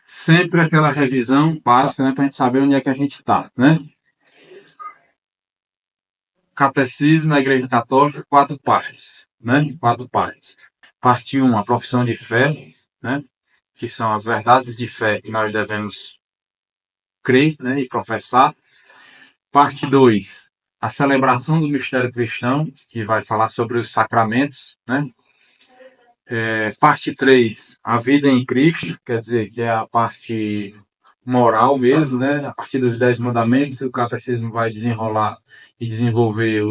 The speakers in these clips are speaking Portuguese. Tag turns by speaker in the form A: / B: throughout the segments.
A: Sempre aquela revisão básica, né, para a gente saber onde é que a gente está, né? Catecismo na Igreja Católica, 4 partes, né? 4 partes. Parte 1, a profissão de fé, né? Que são as verdades de fé que nós devemos crer, né, e professar. Parte 2, a celebração do mistério cristão, que vai falar sobre os sacramentos, né? Parte 3, a vida em Cristo, quer dizer, que é a parte moral mesmo, né? A partir dos 10 mandamentos, o catecismo vai desenrolar e desenvolver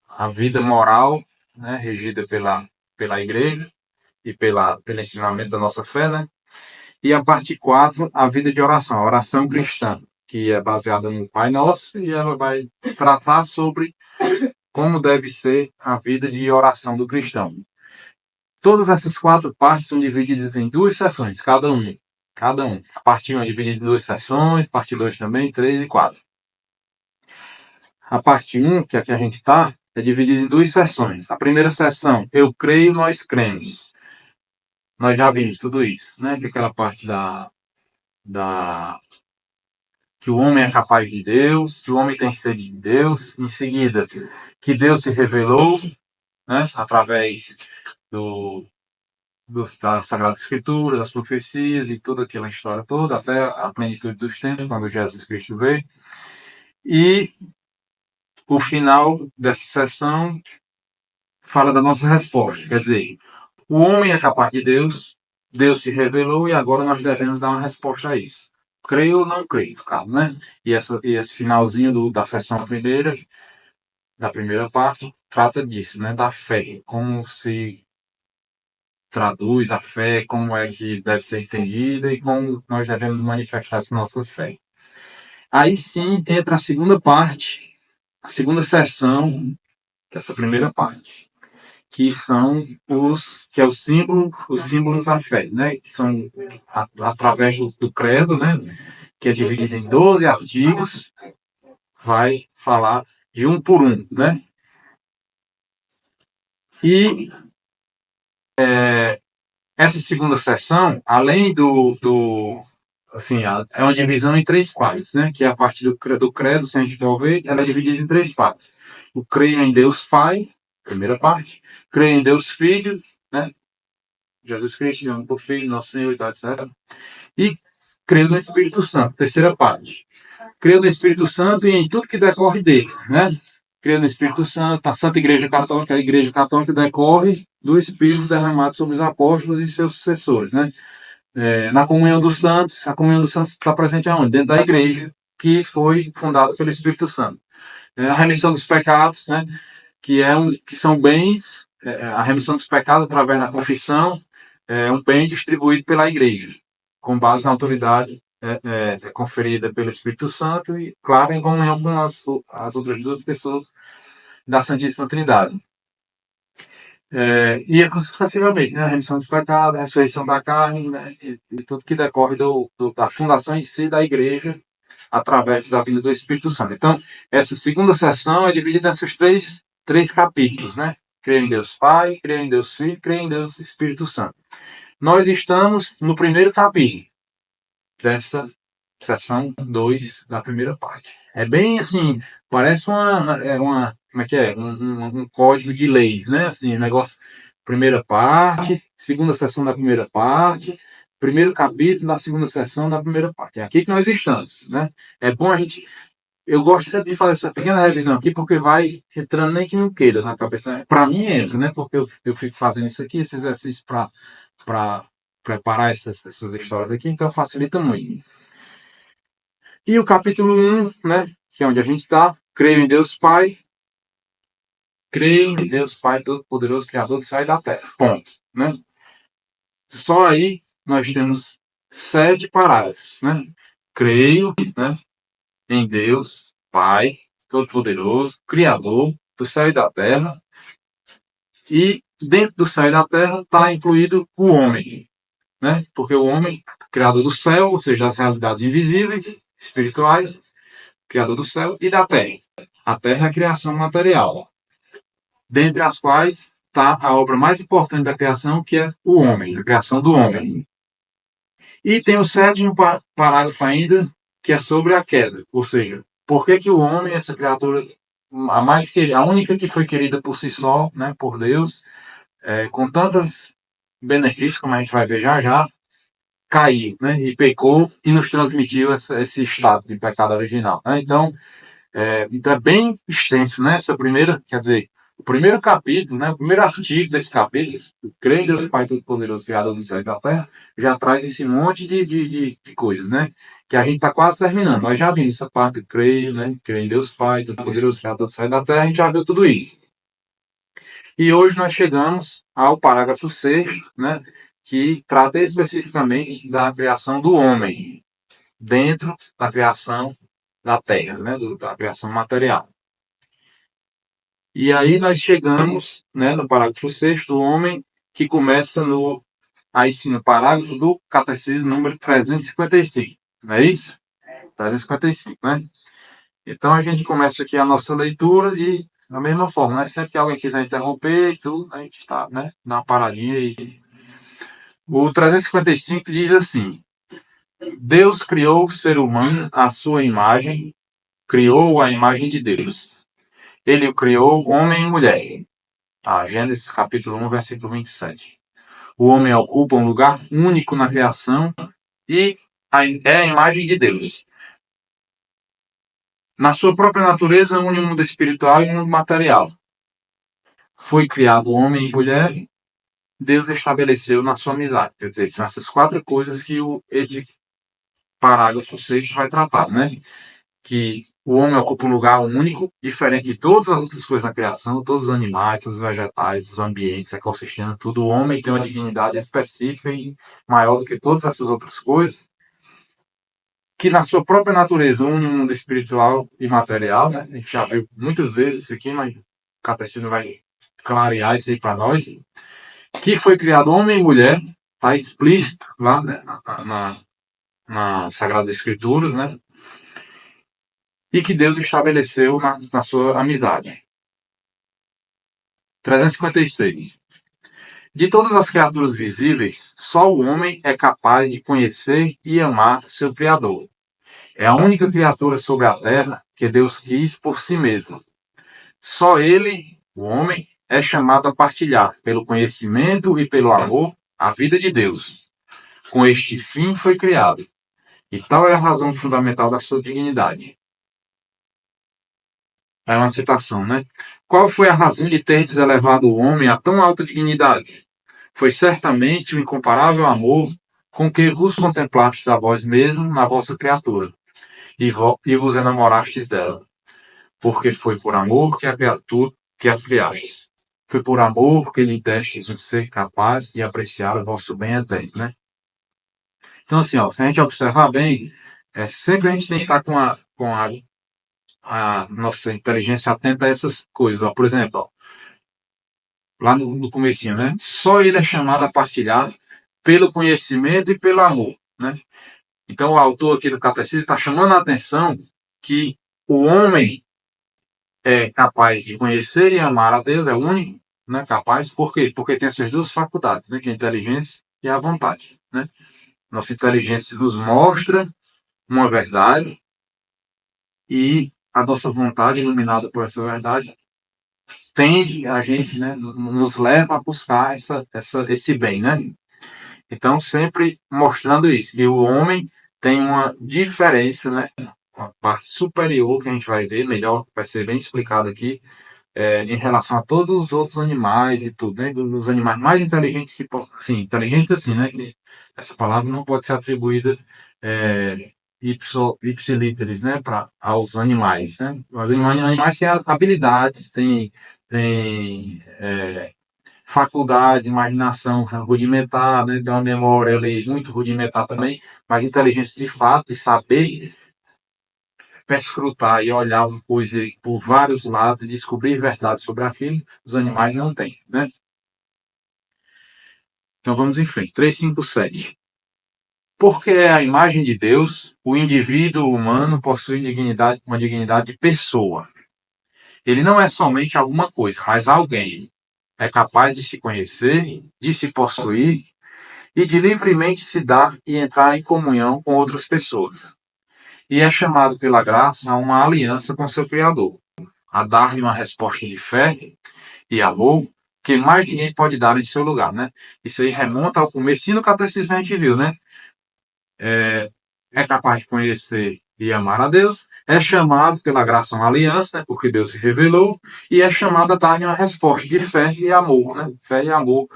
A: a vida moral, né? Regida pela igreja e pelo ensinamento da nossa fé, né? E a parte 4, a vida de oração, a oração cristã, que é baseada no Pai Nosso, e ela vai tratar sobre como deve ser a vida de oração do cristão. Todas essas 4 partes são divididas em 2 sessões, cada um. A parte 1 é dividida em 2 sessões, parte 2 também, 3 e 4. A parte 1, que é a que a gente está, é dividida em 2 sessões. A primeira sessão, eu creio, nós cremos. Nós já vimos tudo isso, né? Que é aquela parte que o homem é capaz de Deus, que o homem tem sede de Deus. Em seguida, que Deus se revelou, né? Através da Sagrada Escritura, das profecias e toda aquela história toda, até a plenitude dos tempos, quando Jesus Cristo veio. E o final dessa sessão fala da nossa resposta. Quer dizer, o homem é capaz de Deus, Deus se revelou e agora nós devemos dar uma resposta a isso. Creio ou não creio, cara, né? E esse finalzinho da sessão primeira, da primeira parte, trata disso, né? Da fé, como se traduz a fé, como é que deve ser entendida e como nós devemos manifestar essa nossa fé. Aí sim entra a segunda parte, a segunda sessão dessa primeira parte, que que é o símbolo da fé, né? Que são através do credo, né? Que é dividido em 12 artigos, vai falar de um por um, né? E essa segunda sessão, além assim, é uma divisão em 3 partes, né? Que é a parte do credo, se a gente for ver, ela é dividida em 3 partes. O creio em Deus Pai, primeira parte. Creio em Deus Filho, né? Jesus Cristo, nome por Filho, nosso Senhor e tal, etc. E creio no Espírito Santo, terceira parte. Creio no Espírito Santo e em tudo que decorre dele, né? Creio no Espírito Santo, a Santa Igreja Católica, a Igreja Católica decorre do Espírito derramado sobre os apóstolos e seus sucessores, né? Na comunhão dos santos, a comunhão dos santos está presente aonde? Dentro da igreja, que foi fundada pelo Espírito Santo. A remissão dos pecados, né? Que são bens, a remissão dos pecados através da confissão, é um bem distribuído pela igreja, com base na autoridade conferida pelo Espírito Santo e, claro, em comunhão com as outras 2 pessoas da Santíssima Trindade. E assim sucessivamente, né? A remissão dos pecados, a ressurreição da carne, né? E tudo que decorre da fundação em si da igreja através da vinda do Espírito Santo. Então, essa segunda sessão é dividida nesses três capítulos, né? Creio em Deus Pai, creio em Deus Filho, creio em Deus Espírito Santo. Nós estamos no primeiro capítulo dessa sessão 2 da primeira parte. É bem assim, parece como é que é? Um código de leis, né? Assim, negócio, primeira parte, segunda sessão da primeira parte, primeiro capítulo da segunda sessão da primeira parte. É aqui que nós estamos, né? É bom eu gosto sempre de fazer essa pequena revisão aqui, porque vai entrando nem que não queira na cabeça. Para mim entra, né? Porque eu fico fazendo isso aqui, esse exercício para preparar essas histórias aqui, então facilita muito. E o capítulo 1, né, que é onde a gente está, creio em Deus Pai, creio em Deus Pai Todo-Poderoso, Criador do céu e da terra. Ponto. Né? Só aí nós temos 7 parágrafos. Né? Creio, né, em Deus Pai Todo-Poderoso, Criador do céu e da terra. E dentro do céu e da terra está incluído o homem. Né? Porque o homem, criador do céu, ou seja, das realidades invisíveis, espirituais, criador do céu e da terra. A terra é a criação material, dentre as quais está a obra mais importante da criação, que é o homem, a criação do homem. E tem o sétimo parágrafo ainda, que é sobre a queda. Ou seja, por que o homem, essa criatura, a única que foi querida por si só, né, por Deus, com tantos benefícios, como a gente vai ver já já, caiu, né, e pecou e nos transmitiu esse estado de pecado original. Né? Então é bem extenso, né? Essa primeira, quer dizer, o primeiro capítulo, né? O primeiro artigo desse capítulo, o creio em Deus Pai Todo-Poderoso, Criador do céu e da terra, já traz esse monte de coisas, né? Que a gente está quase terminando. Nós já vimos essa parte do creio, né? Creio em Deus Pai Todo-Poderoso, Criador do céu e da terra, a gente já viu tudo isso. E hoje nós chegamos ao parágrafo 6, né? Que trata especificamente da criação do homem, dentro da criação da terra, né? Da criação material. E aí nós chegamos, né, no parágrafo 6 do homem, que começa no parágrafo do catecismo número 355. Não é isso? 355, né? Então a gente começa aqui a nossa leitura de da mesma forma, né? Sempre que alguém quiser interromper e tudo, a gente está, né? Dá uma paradinha aí. O 355 diz assim: Deus criou o ser humano à sua imagem, criou a imagem de Deus. Ele o criou homem e mulher. Gênesis capítulo 1, versículo 27. O homem ocupa um lugar único na criação e é a imagem de Deus. Na sua própria natureza, une o mundo espiritual e o mundo material. Foi criado homem e mulher, Deus estabeleceu na sua amizade. Quer dizer, são essas quatro coisas que esse parágrafo 6 vai tratar, né? Que o homem ocupa um lugar único, diferente de todas as outras coisas na criação, todos os animais, todos os vegetais, os ambientes, ecossistemas, tudo. O homem tem uma dignidade específica e maior do que todas essas outras coisas, que na sua própria natureza une o mundo espiritual e material, né? A gente já viu muitas vezes isso aqui, mas o catecismo vai clarear isso aí para nós, que foi criado homem e mulher, está explícito lá, né, nas Sagradas Escrituras, né? E que Deus estabeleceu na sua amizade. 356. De todas as criaturas visíveis, só o homem é capaz de conhecer e amar seu Criador. É a única criatura sobre a terra que Deus quis por si mesmo. Só ele, o homem, é chamado a partilhar, pelo conhecimento e pelo amor, a vida de Deus. Com este fim foi criado. E tal é a razão fundamental da sua dignidade. É uma citação, né? Qual foi a razão de terdes elevado o homem a tão alta dignidade? Foi certamente o incomparável amor com que vos contemplastes a vós mesmo na vossa criatura, e vos enamorastes dela. Porque foi por amor que a criastes. Foi por amor que lhe destes um ser capaz de apreciar o vosso bem eterno, né? Então, assim, se a gente observar bem, sempre a gente tem que estar com a nossa inteligência atenta a essas coisas. Por exemplo, lá no comecinho, né? Só ele é chamado a partilhar pelo conhecimento e pelo amor, né? Então o autor aqui do Catecismo está chamando a atenção que o homem é capaz de conhecer e amar a Deus, é o único, né, capaz. Por quê? Porque tem essas duas faculdades, né, que é a inteligência e a vontade, né? Nossa inteligência nos mostra uma verdade e a nossa vontade, iluminada por essa verdade, tende a gente, né, nos leva a buscar esse bem, né? Então, sempre mostrando isso, que o homem tem uma diferença, né? Uma parte superior que a gente vai ver melhor, vai ser bem explicado aqui, em relação a todos os outros animais e tudo, né? Dos animais mais inteligentes que sim, inteligentes assim, né? Que essa palavra não pode ser atribuída ipsilíteres, né? Aos animais, né? Os animais têm habilidades, têm faculdade, imaginação rudimentar, né? Tem uma memória ali muito rudimentar também, mas inteligência de fato e saber perscrutar e olhar uma coisa por vários lados e descobrir verdades sobre aquilo, os animais não têm, né? Então vamos em frente. 357. Porque é a imagem de Deus, o indivíduo humano possui uma dignidade de pessoa. Ele não é somente alguma coisa, mas alguém. É capaz de se conhecer, de se possuir e de livremente se dar e entrar em comunhão com outras pessoas. E é chamado pela graça a uma aliança com seu Criador, a dar-lhe uma resposta de fé e amor que mais ninguém pode dar em seu lugar, né? Isso aí remonta ao começo do catecismo que a gente viu, né? É capaz de conhecer e amar a Deus, é chamado pela graça a uma aliança, né? Porque Deus se revelou, e é chamado a dar-lhe uma resposta de fé e amor, né? Fé e amor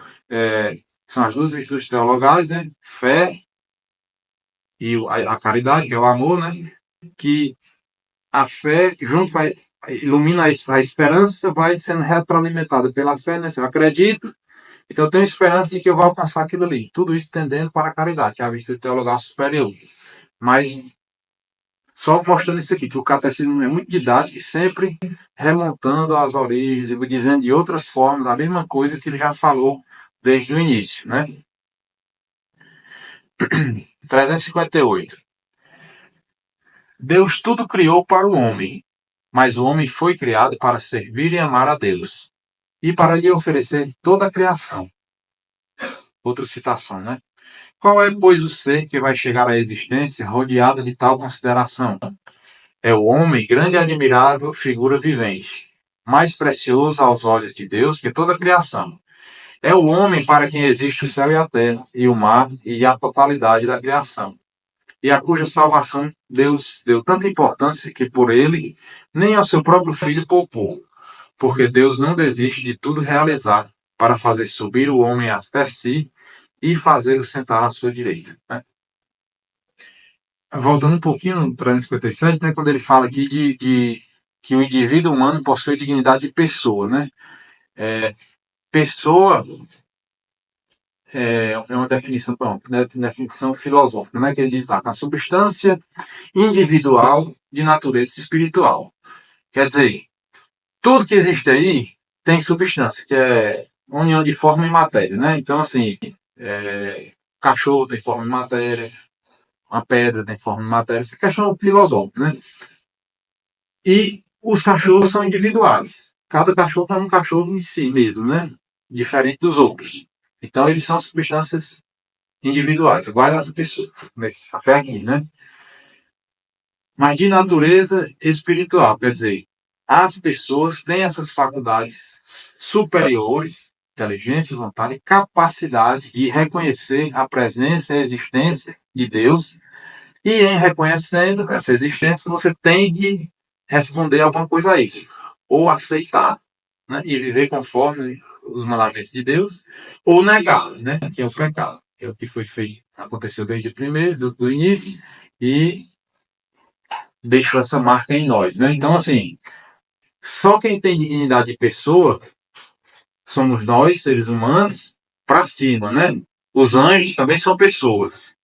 A: são as duas virtudes teologais, né? Fé e a caridade, que é o amor, né? Que a fé, junto com ilumina a esperança, vai sendo retroalimentada pela fé, né? Eu acredito, então eu tenho esperança de que eu vou alcançar aquilo ali. Tudo isso tendendo para a caridade, que é a virtude teologal superior. Mas só mostrando isso aqui, que o catecismo é muito didático e sempre remontando às origens e dizendo de outras formas a mesma coisa que ele já falou desde o início, né? 358. Deus tudo criou para o homem, mas o homem foi criado para servir e amar a Deus, e para lhe oferecer toda a criação. Outra citação, né? Qual é, pois, o ser que vai chegar à existência rodeado de tal consideração? É o homem, grande e admirável figura vivente, mais precioso aos olhos de Deus que toda a criação. É o homem para quem existe o céu e a terra, e o mar, e a totalidade da criação, e a cuja salvação Deus deu tanta importância que por ele nem ao seu próprio filho poupou, porque Deus não desiste de tudo realizar para fazer subir o homem até si e fazê-lo sentar à sua direita. Né? Voltando um pouquinho no 357, né, quando ele fala aqui de que o indivíduo humano possui dignidade de pessoa. Né? Pessoa é uma definição, né, definição filosófica, né, que ele diz lá, a substância individual de natureza espiritual. Quer dizer, tudo que existe aí tem substância, que é união de forma e matéria, né? Então, assim, cachorro tem forma e matéria, uma pedra tem forma e matéria, isso é questão filosófica, né? E os cachorros são individuais. Cada cachorro é um cachorro em si mesmo, né? Diferente dos outros. Então, eles são substâncias individuais, iguais às pessoas, até aqui, né? Mas de natureza espiritual, quer dizer, as pessoas têm essas faculdades superiores, inteligência, vontade e capacidade de reconhecer a presença e a existência de Deus. E em reconhecendo essa existência, você tem de responder alguma coisa a isso. Ou aceitar, né, e viver conforme os mandamentos de Deus, ou negar, né, que é o pecado. Que é o que foi feito, aconteceu desde o primeiro, do início, e deixou essa marca em nós, né? Então, assim, só quem tem dignidade de pessoa somos nós, seres humanos, para cima, né? Os anjos também são pessoas,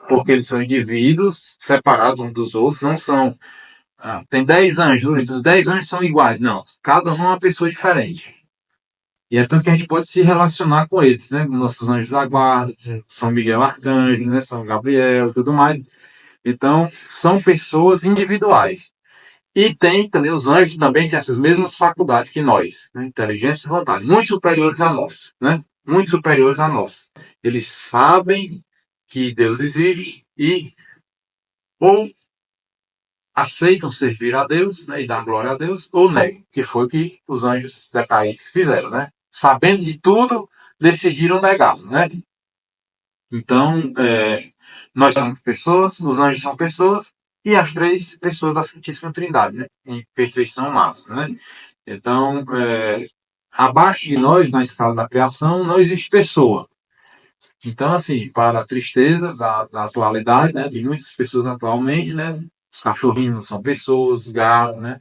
A: porque eles são indivíduos separados uns dos outros, não são. Tem 10 anjos, os 10 anjos são iguais, não. Cada um é uma pessoa diferente. E é tanto que a gente pode se relacionar com eles, né? Com nossos anjos da guarda, São Miguel Arcanjo, né? São Gabriel e tudo mais. Então, são pessoas individuais. E tem também os anjos também têm essas mesmas faculdades que nós, né? Inteligência e vontade, muito superiores a nós, né? Muito superiores a nós. Eles sabem que Deus existe e ou aceitam servir a Deus, né, e dar glória a Deus, ou negam, que foi o que os anjos decaídos fizeram, né? Sabendo de tudo, decidiram negar, né? Então, nós somos pessoas, os anjos são pessoas, e as três pessoas da Santíssima Trindade, né? Em perfeição máxima, né? Então, abaixo de nós, na escala da criação, não existe pessoa. Então, assim, para a tristeza da atualidade, né? De muitas pessoas atualmente, né? Os cachorrinhos não são pessoas, os gatos, né?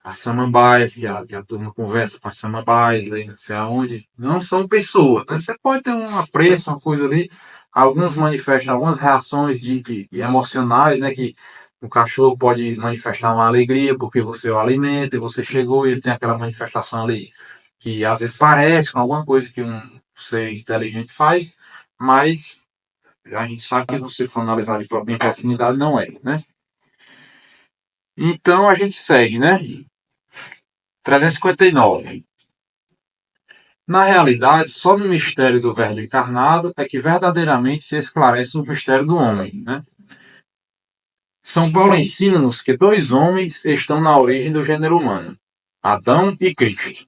A: As samambaias, que a turma conversa com as samambaias, aí não sei aonde, não são pessoas. Né? Você pode ter um apreço, uma coisa ali, alguns manifestam algumas reações de emocionais, né? Que o cachorro pode manifestar uma alegria porque você o alimenta e você chegou e ele tem aquela manifestação ali que às vezes parece com alguma coisa que um ser inteligente faz, mas a gente sabe que se for analisar de própria afinidade não é, né? Então a gente segue, né? 359. Na realidade, só no mistério do Verbo encarnado é que verdadeiramente se esclarece o mistério do homem, né? São Paulo ensina-nos que dois homens estão na origem do gênero humano, Adão e Cristo.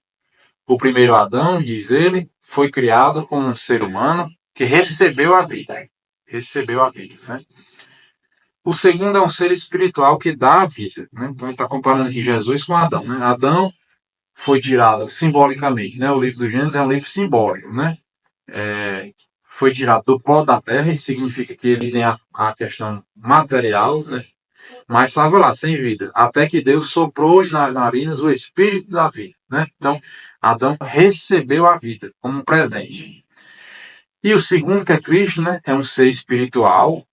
A: O primeiro Adão, diz ele, foi criado como um ser humano que recebeu a vida. Recebeu a vida, né? O segundo é um ser espiritual que dá a vida, né? Então ele está comparando aqui Jesus com Adão, né? Adão foi tirado simbolicamente, né? O livro do Gênesis é um livro simbólico, né? Foi tirado do pó da terra, isso significa que ele tem a questão material, né? Mas estava lá, sem vida, até que Deus soprou nas narinas o espírito da vida, né? Então, Adão recebeu a vida como um presente. E o segundo, que é Cristo, né? É um ser espiritual,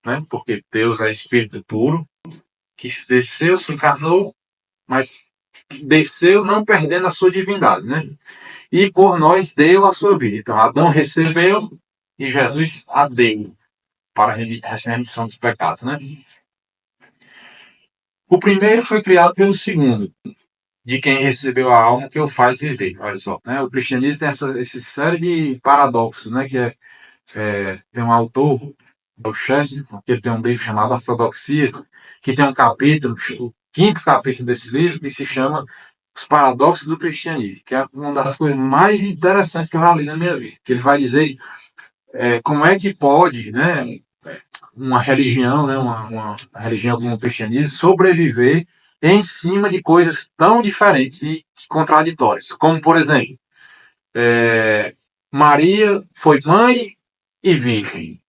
A: né? Porque Deus é espírito puro, que desceu, se encarnou, mas desceu não perdendo a sua divindade, né? E por nós deu a sua vida. Então, Adão recebeu e Jesus a deu para a remissão dos pecados, né? O primeiro foi criado pelo segundo, de quem recebeu a alma que o faz viver. Olha só, né? O cristianismo tem essa série de paradoxos, né? Que tem um autor, o Chesterton, que ele tem um livro chamado Ortodoxia, que tem um capítulo, o quinto capítulo desse livro, que se chama Os Paradoxos do Cristianismo, que é uma das coisas mais interessantes que eu já li na minha vida. Que ele vai dizer como é que pode, né, uma religião, né, uma religião como o cristianismo, sobreviver em cima de coisas tão diferentes e contraditórias. Como, por exemplo, Maria foi mãe e virgem,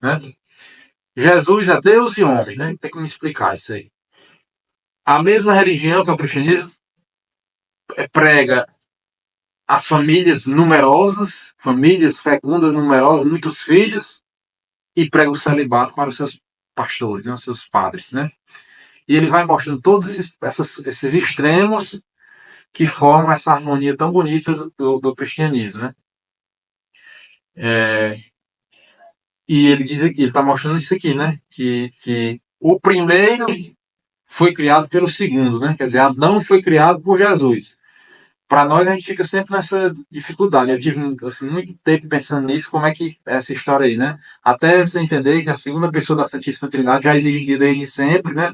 A: né? Jesus é Deus e homem, né? Tem que me explicar isso aí. A mesma religião que é o cristianismo prega as famílias numerosas, famílias fecundas, numerosas, muitos filhos, e prega o celibato para os seus pastores, né, os seus padres, né? E ele vai mostrando todos esses extremos que formam essa harmonia tão bonita do cristianismo, né? E ele diz aqui, ele está mostrando isso aqui, né? Que o primeiro foi criado pelo segundo, né? Quer dizer, Adão foi criado por Jesus. Para nós, a gente fica sempre nessa dificuldade. Eu tive assim, muito tempo pensando nisso, como é que é essa história aí, né? Até você entender que a segunda pessoa da Santíssima Trindade já existia desde sempre, né?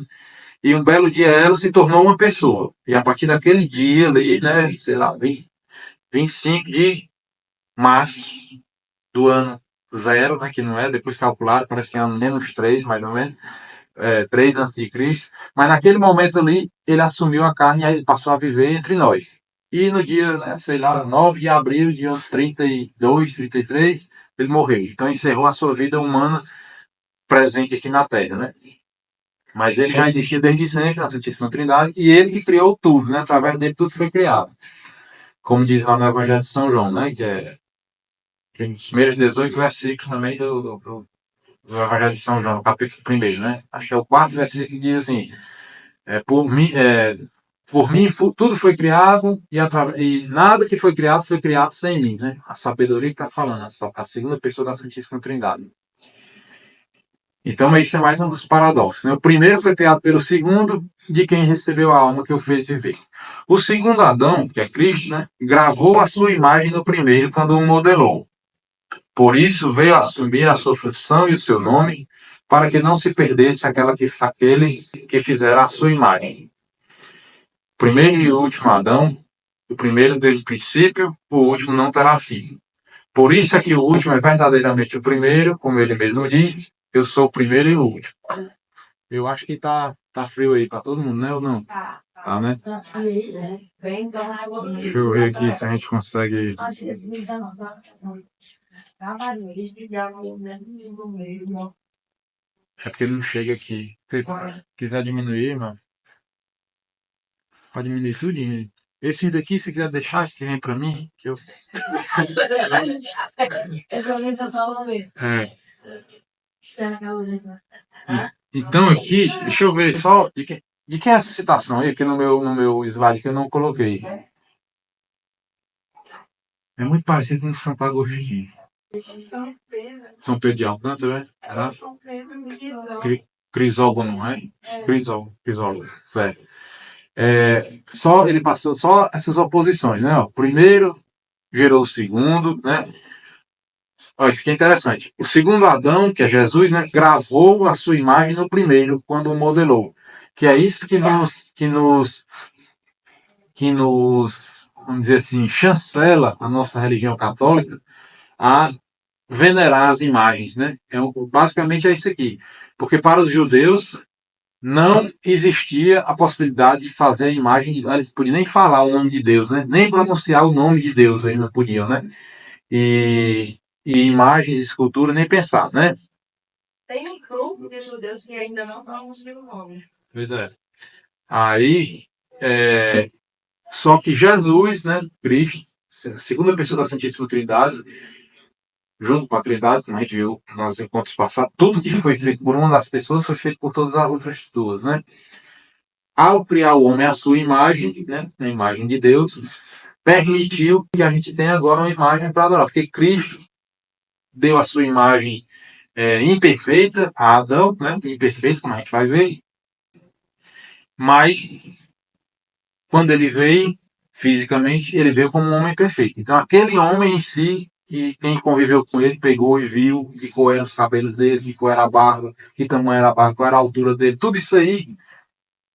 A: E um belo dia ela se tornou uma pessoa. E a partir daquele dia ali, né? Sei lá, 25 de março do ano zero, né? Que não é, depois calcularam, parece que é ano menos 3, mais ou menos. 3 antes de Cristo. Mas naquele momento ali, ele assumiu a carne e aí passou a viver entre nós. E no dia, né, sei lá, 9 de abril de 32, 33, ele morreu. Então encerrou a sua vida humana presente aqui na Terra, né? Mas ele já existia desde sempre na Santíssima Trindade e ele que criou tudo, né? Através dele tudo foi criado. Como diz lá no Evangelho de São João, né? Que os primeiros 18 versículos também do Evangelho de São João, no capítulo 1, né? Acho que é o quarto versículo que diz assim: por mim tudo foi criado e nada que foi criado sem mim, né? A sabedoria que está falando, a segunda pessoa da Santíssima Trindade. Então isso é mais um dos paradoxos, né? O primeiro foi criado pelo segundo, de quem recebeu a alma que o fez viver. O segundo Adão, que é Cristo, né? Gravou a sua imagem no primeiro quando o modelou. Por isso veio assumir a sua função e o seu nome, para que não se perdesse aquele que fizera a sua imagem. Primeiro e último Adão, o primeiro desde o princípio, o último não terá fim. Por isso é que o último é verdadeiramente o primeiro, como ele mesmo diz, eu sou o primeiro e o último. Eu acho que tá frio aí para todo mundo, né, ou não? Tá, né? Deixa eu ver aqui se a gente consegue... É porque ele não chega aqui. Se quiser diminuir, mano, pode diminuir tudinho. Esse daqui, se quiser deixar, esse que vem pra mim, que eu... Então aqui, deixa eu ver só... De quem é essa citação aí? Aqui no meu slide que eu não coloquei. É muito parecido com Santo Agostinho. São Pedro de Alcântara, né? São Pedro Crisógono, não é? Crisógono, certo. Ele passou só essas oposições, né? Primeiro, gerou o segundo, né? Olha, isso aqui é interessante. O segundo Adão, que é Jesus, né, gravou a sua imagem no primeiro, quando o modelou. Que é isso que nos, vamos dizer assim, chancela a nossa religião católica a venerar as imagens, né? Basicamente é isso aqui. Porque para os judeus não existia a possibilidade de fazer a imagem, eles podiam nem falar o nome de Deus, né? Nem pronunciar o nome de Deus, eles não podiam, né? E imagens, escultura, nem pensar, né?
B: Tem um grupo de judeus que ainda não pronunciam o nome.
A: Pois é. Aí, só que Jesus, né, Cristo, segunda pessoa da Santíssima Trindade, junto com a Trindade, como a gente viu nos encontros passados, tudo que foi feito por uma das pessoas foi feito por todas as outras duas, né? Ao criar o homem à sua imagem, né, a imagem de Deus, permitiu que a gente tenha agora uma imagem para adorar, porque Cristo deu a sua imagem imperfeita a Adão, né, imperfeito, como a gente vai ver, mas quando ele veio fisicamente, ele veio como um homem perfeito. Então aquele homem em si, e quem conviveu com ele pegou e viu de qual eram os cabelos dele, de qual era a barba, que tamanho era a barba, qual era a altura dele, tudo isso aí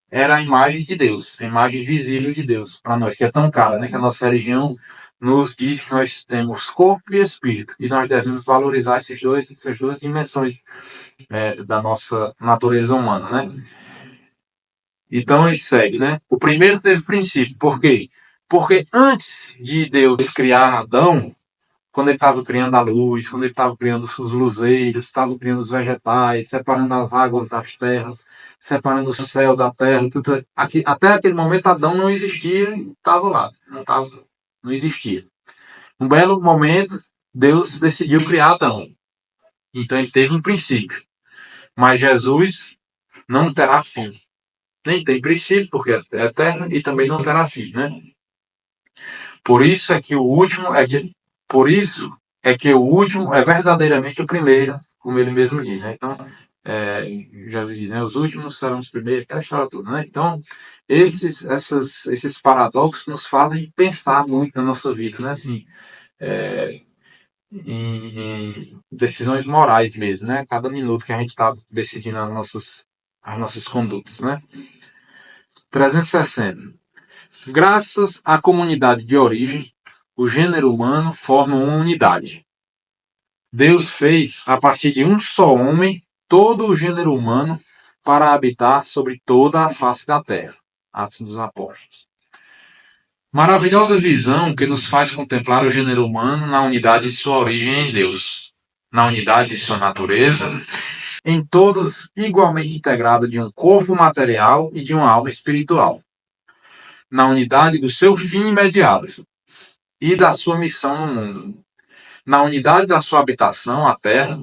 A: era a imagem de Deus, a imagem visível de Deus para nós, que é tão cara, né? Que a nossa religião nos diz que nós temos corpo e espírito, e nós devemos valorizar essas duas dimensões da nossa natureza humana, né? Então ele segue, né? O primeiro teve princípio. Por quê? Porque antes de Deus criar Adão, quando ele estava criando a luz, quando ele estava criando os luzeiros, estava criando os vegetais, separando as águas das terras, separando o céu da terra, tudo, até aquele momento Adão não existia, estava lá, não existia. Um belo momento, Deus decidiu criar Adão. Então ele teve um princípio. Mas Jesus não terá fim. Nem tem princípio, porque é eterno, e também não terá fim, né? Por isso é que o último é verdadeiramente o primeiro, como ele mesmo diz, né? Então, já diz, né? Os últimos serão os primeiros, aquela história toda, né? Então, esses paradoxos nos fazem pensar muito na nossa vida, né? Assim, em decisões morais mesmo, né? Cada minuto que a gente está decidindo as nossas condutas, né? 360. Graças à comunidade de origem, o gênero humano forma uma unidade. Deus fez, a partir de um só homem, todo o gênero humano para habitar sobre toda a face da terra. Atos dos Apóstolos. Maravilhosa visão que nos faz contemplar o gênero humano na unidade de sua origem em Deus, na unidade de sua natureza, em todos igualmente integrado de um corpo material e de uma alma espiritual, na unidade do seu fim imediato e da sua missão no mundo, na unidade da sua habitação, a terra,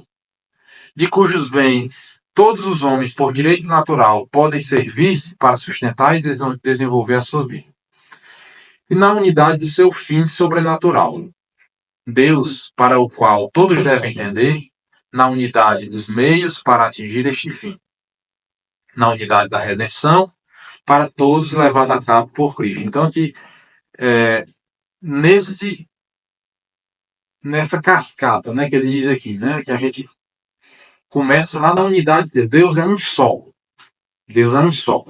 A: de cujos bens todos os homens, por direito natural, podem servir-se para sustentar e desenvolver a sua vida, e na unidade do seu fim sobrenatural, Deus, para o qual todos devem tender, na unidade dos meios para atingir este fim, na unidade da redenção, para todos levada a cabo por Cristo. Então, aqui, nessa cascata, né, que ele diz aqui, né, que a gente começa lá na unidade de Deus. Deus é um só. Deus é um só.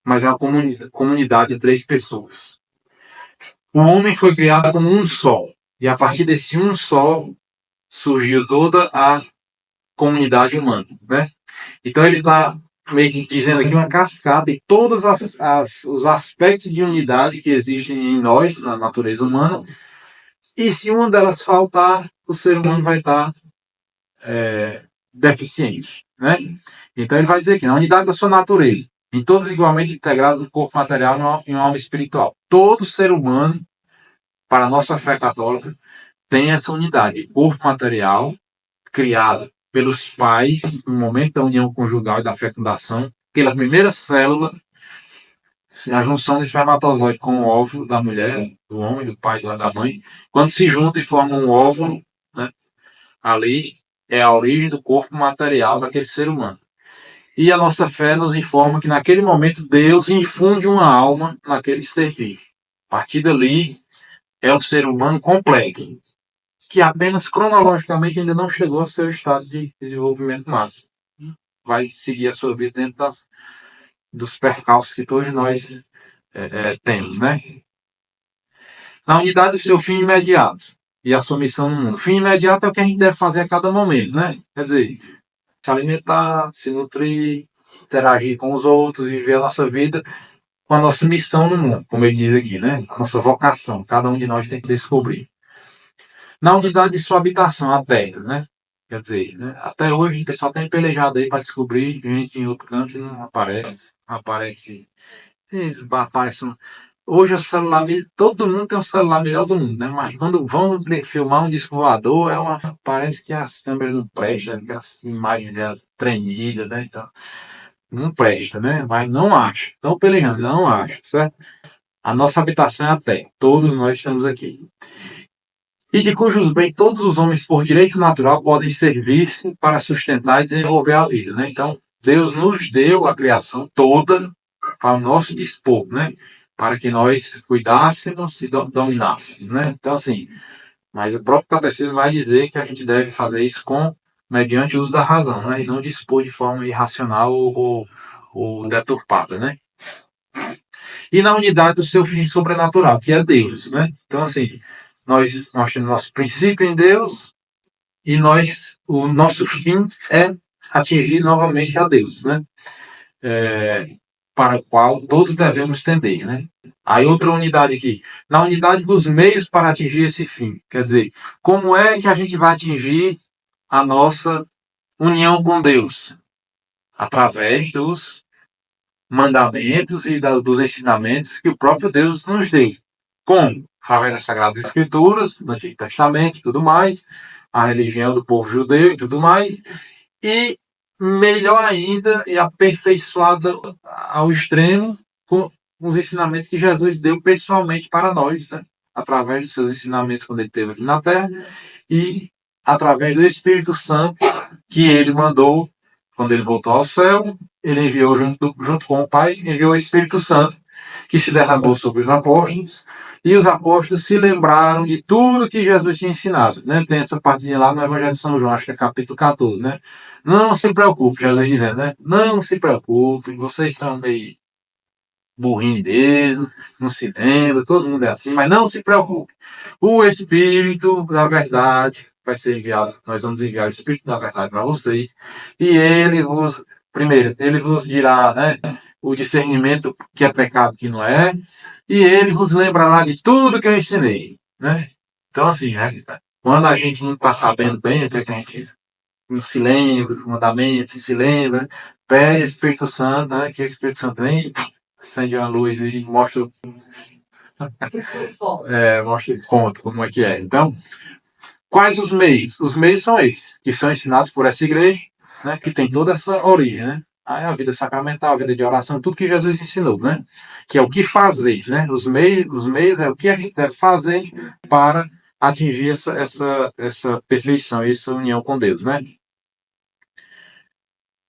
A: Mas é uma comunidade de três pessoas. O homem foi criado como um só. E a partir desse um só surgiu toda a comunidade humana, né? Então ele está meio que dizendo aqui uma cascata de todos os aspectos de unidade que existem em nós, na natureza humana. E se uma delas faltar, o ser humano vai estar deficiente, né? Então ele vai dizer aqui, na unidade da sua natureza, em todos igualmente integrados no corpo material e uma alma espiritual. Todo ser humano, para a nossa fé católica, tem essa unidade, corpo material, criado pelos pais no momento da união conjugal e da fecundação, pela primeira célula, a junção do espermatozoide com o óvulo da mulher, do homem, do pai e da mãe, quando se juntam e formam um óvulo, né, ali é a origem do corpo material daquele ser humano. E a nossa fé nos informa que naquele momento Deus infunde uma alma naquele ser vivo. A partir dali, é um ser humano complexo, que apenas cronologicamente ainda não chegou ao seu estado de desenvolvimento máximo. Vai seguir a sua vida dentro dos percalços que todos nós temos, né? Na unidade do seu fim imediato e a sua missão no mundo. O fim imediato é o que a gente deve fazer a cada momento, né? Quer dizer, se alimentar, se nutrir, interagir com os outros, viver a nossa vida com a nossa missão no mundo, como ele diz aqui, né? A nossa vocação. Cada um de nós tem que descobrir. Na unidade de sua habitação, a terra, né? Quer dizer, né? Até hoje o pessoal tem pelejado aí para descobrir gente em outro canto e não aparece. Aparece. Aparece um... Hoje o celular, todo mundo tem um celular melhor do mundo, né? Mas quando vão filmar um disco voador, parece que as câmeras não prestam, aquelas imagens tremidas, né? Então, não presta, né? Mas não acho. Estão pelejando, não acho, certo? A nossa habitação é a terra. Todos nós estamos aqui. E de cujos bens todos os homens, por direito natural, podem servir-se para sustentar e desenvolver a vida, né? Então, Deus nos deu a criação toda para o nosso dispor, né? Para que nós cuidássemos e dominássemos, né? Então, assim, mas o próprio catecismo vai dizer que a gente deve fazer isso mediante o uso da razão, né? E não dispor de forma irracional ou deturpada, né? E na unidade do seu fim sobrenatural, que é Deus, né? Então, assim, nós temos nosso princípio em Deus e o nosso fim é atingir novamente a Deus, né? Para o qual todos devemos tender, né? Aí outra unidade aqui. Na unidade dos meios para atingir esse fim. Quer dizer, como é que a gente vai atingir a nossa união com Deus? Através dos mandamentos e dos ensinamentos que o próprio Deus nos deu. Como? Através das Sagradas Escrituras, do Antigo Testamento e tudo mais, a religião do povo judeu e tudo mais, e melhor ainda e aperfeiçoada ao extremo com os ensinamentos que Jesus deu pessoalmente para nós, né? Através dos seus ensinamentos quando ele esteve aqui na Terra e através do Espírito Santo que ele mandou quando ele voltou ao céu. Ele enviou junto com o Pai, enviou o Espírito Santo que se derramou sobre os apóstolos, e os apóstolos se lembraram de tudo que Jesus tinha ensinado, né? Tem essa partezinha lá no Evangelho de São João, acho que é capítulo 14, né? Não se preocupe, Jesus dizendo, né? Não se preocupe, vocês são meio burrinhos mesmo, não se lembra, todo mundo é assim, mas não se preocupe. O Espírito da Verdade vai ser enviado, nós vamos enviar o Espírito da Verdade para vocês, e ele vos dirá, né? O discernimento que é pecado, que não é, e ele vos lembrará de tudo que eu ensinei, né? Então, assim, né? Quando a gente não está sabendo bem o que a gente não se lembra do mandamento, não se lembra, pede o Espírito Santo, né? Que o Espírito Santo vem, acende uma luz e mostra, mostra e conta como é que é. Então, quais os meios? Os meios são esses, que são ensinados por essa igreja, né? Que tem toda essa origem, né? A vida sacramental, a vida de oração, tudo que Jesus ensinou, né? Que é o que fazer, né? Os meios é o que a gente deve fazer para atingir essa perfeição, essa união com Deus, né?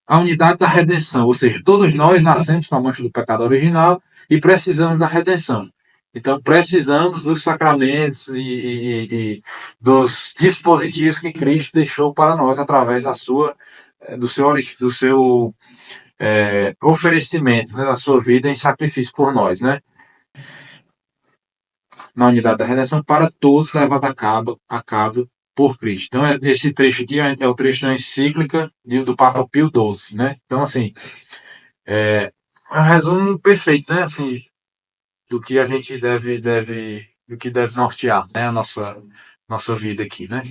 A: A unidade da redenção, ou seja, todos nós nascemos com a mancha do pecado original e precisamos da redenção. Então, precisamos dos sacramentos e dos dispositivos que Cristo deixou para nós através do seu oferecimento, né, da sua vida em sacrifício por nós, né? Na unidade da redenção, para todos levado a cabo por Cristo. Então, esse trecho aqui é o trecho da encíclica do Papa Pio XII, né? Então, assim, é um resumo perfeito, né? Assim, do que a gente do que deve nortear, né? A nossa vida aqui, né?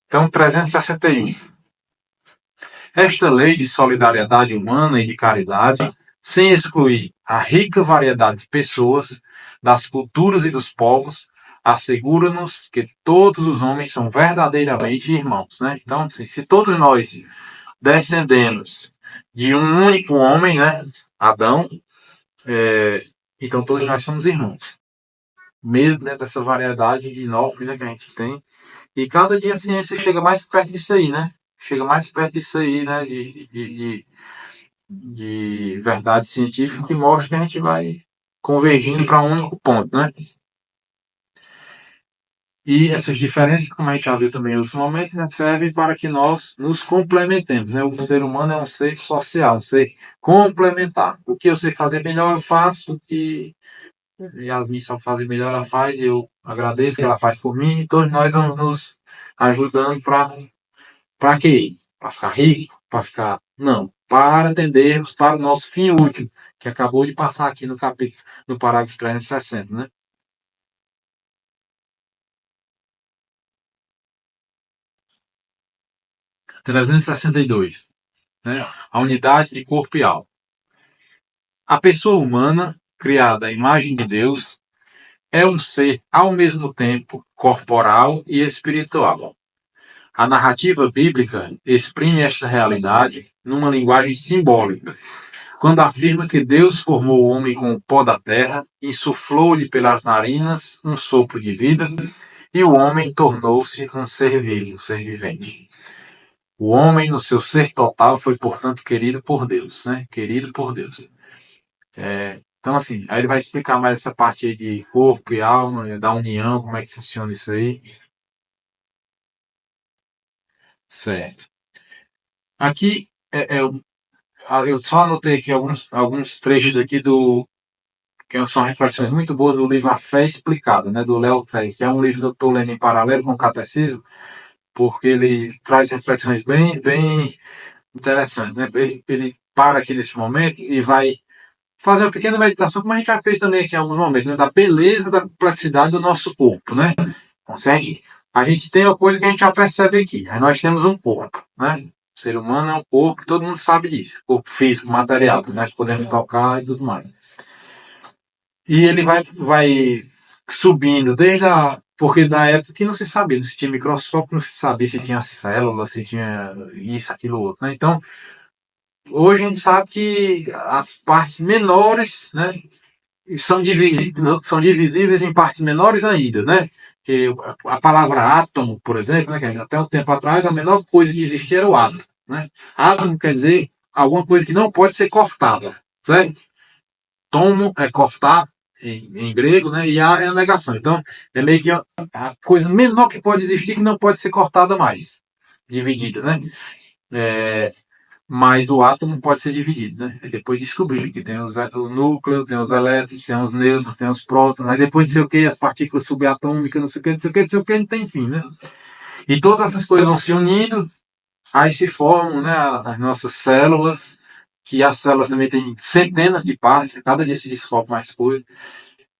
A: Então, 361. Esta lei de solidariedade humana e de caridade, sem excluir a rica variedade de pessoas, das culturas e dos povos, assegura-nos que todos os homens são verdadeiramente irmãos, né? Então, assim, se todos nós descendemos de um único homem, né? Adão, então todos nós somos irmãos. Mesmo dentro dessa variedade enorme, né, que a gente tem. E cada dia a ciência chega mais perto disso aí, né? Chega mais perto disso aí, né? De verdade científica que mostra que a gente vai convergindo para um único ponto, né? E essas diferenças, como a gente já viu também em outros momentos, né, servem para que nós nos complementemos, né? O ser humano é um ser social, um ser complementar. O que eu sei fazer melhor, eu faço. O que Yasmin sabe fazer melhor, ela faz. E eu agradeço que ela faz por mim. E todos nós vamos nos ajudando para quê? Para ficar rico? Para ficar... Não. Para atendermos para o nosso fim último, que acabou de passar aqui no capítulo, no parágrafo 360, né? 362, né? A unidade de corpo e alma. A pessoa humana, criada à imagem de Deus, é um ser ao mesmo tempo corporal e espiritual. A narrativa bíblica exprime esta realidade numa linguagem simbólica, quando afirma que Deus formou o homem com o pó da terra, insuflou-lhe pelas narinas um sopro de vida, e o homem tornou-se um ser vivo, um ser vivente. O homem, no seu ser total, foi, portanto, querido por Deus, né? Querido por Deus. Então, assim, aí ele vai explicar mais essa parte aí de corpo e alma, da união, como é que funciona isso aí. Certo. Aqui, eu só anotei aqui alguns trechos aqui que são reflexões muito boas do livro A Fé Explicada, né, do Léo Tres, que é um livro que eu estou lendo em paralelo com o Catecismo, porque ele traz reflexões bem interessantes, né? Ele para aqui nesse momento e vai fazer uma pequena meditação, como a gente já fez também aqui em alguns momentos, né, da beleza, da complexidade do nosso corpo, né? Consegue? A gente tem uma coisa que a gente já percebe aqui. Aí nós temos um corpo, né? O ser humano é um corpo, todo mundo sabe disso. Corpo físico, material, que nós podemos tocar e tudo mais. E ele vai subindo desde a... Porque na época que não se sabia, não se tinha microscópio, não se sabia se tinha célula, se tinha isso, aquilo, outro, né? Então, hoje a gente sabe que as partes menores, né, são divisíveis em partes menores ainda, né? Que a palavra átomo, por exemplo, né, que até um tempo atrás a menor coisa que existia era o átomo, né? Átomo quer dizer alguma coisa que não pode ser cortada, certo? Tomo é cortar em grego, né? E a é a negação. Então é meio que a coisa menor que pode existir que não pode ser cortada mais, dividida, né? É, mas o átomo pode ser dividido, né? E depois descobrir que tem o núcleo, tem os elétrons, tem os nêutrons, tem os prótons, aí depois não sei o que, as partículas subatômicas, não sei o que, não sei o que, não sei o que, não tem fim, né? E todas essas coisas vão se unindo, aí se formam, né, as nossas células, que as células também têm centenas de partes, cada dia se descobre mais coisas,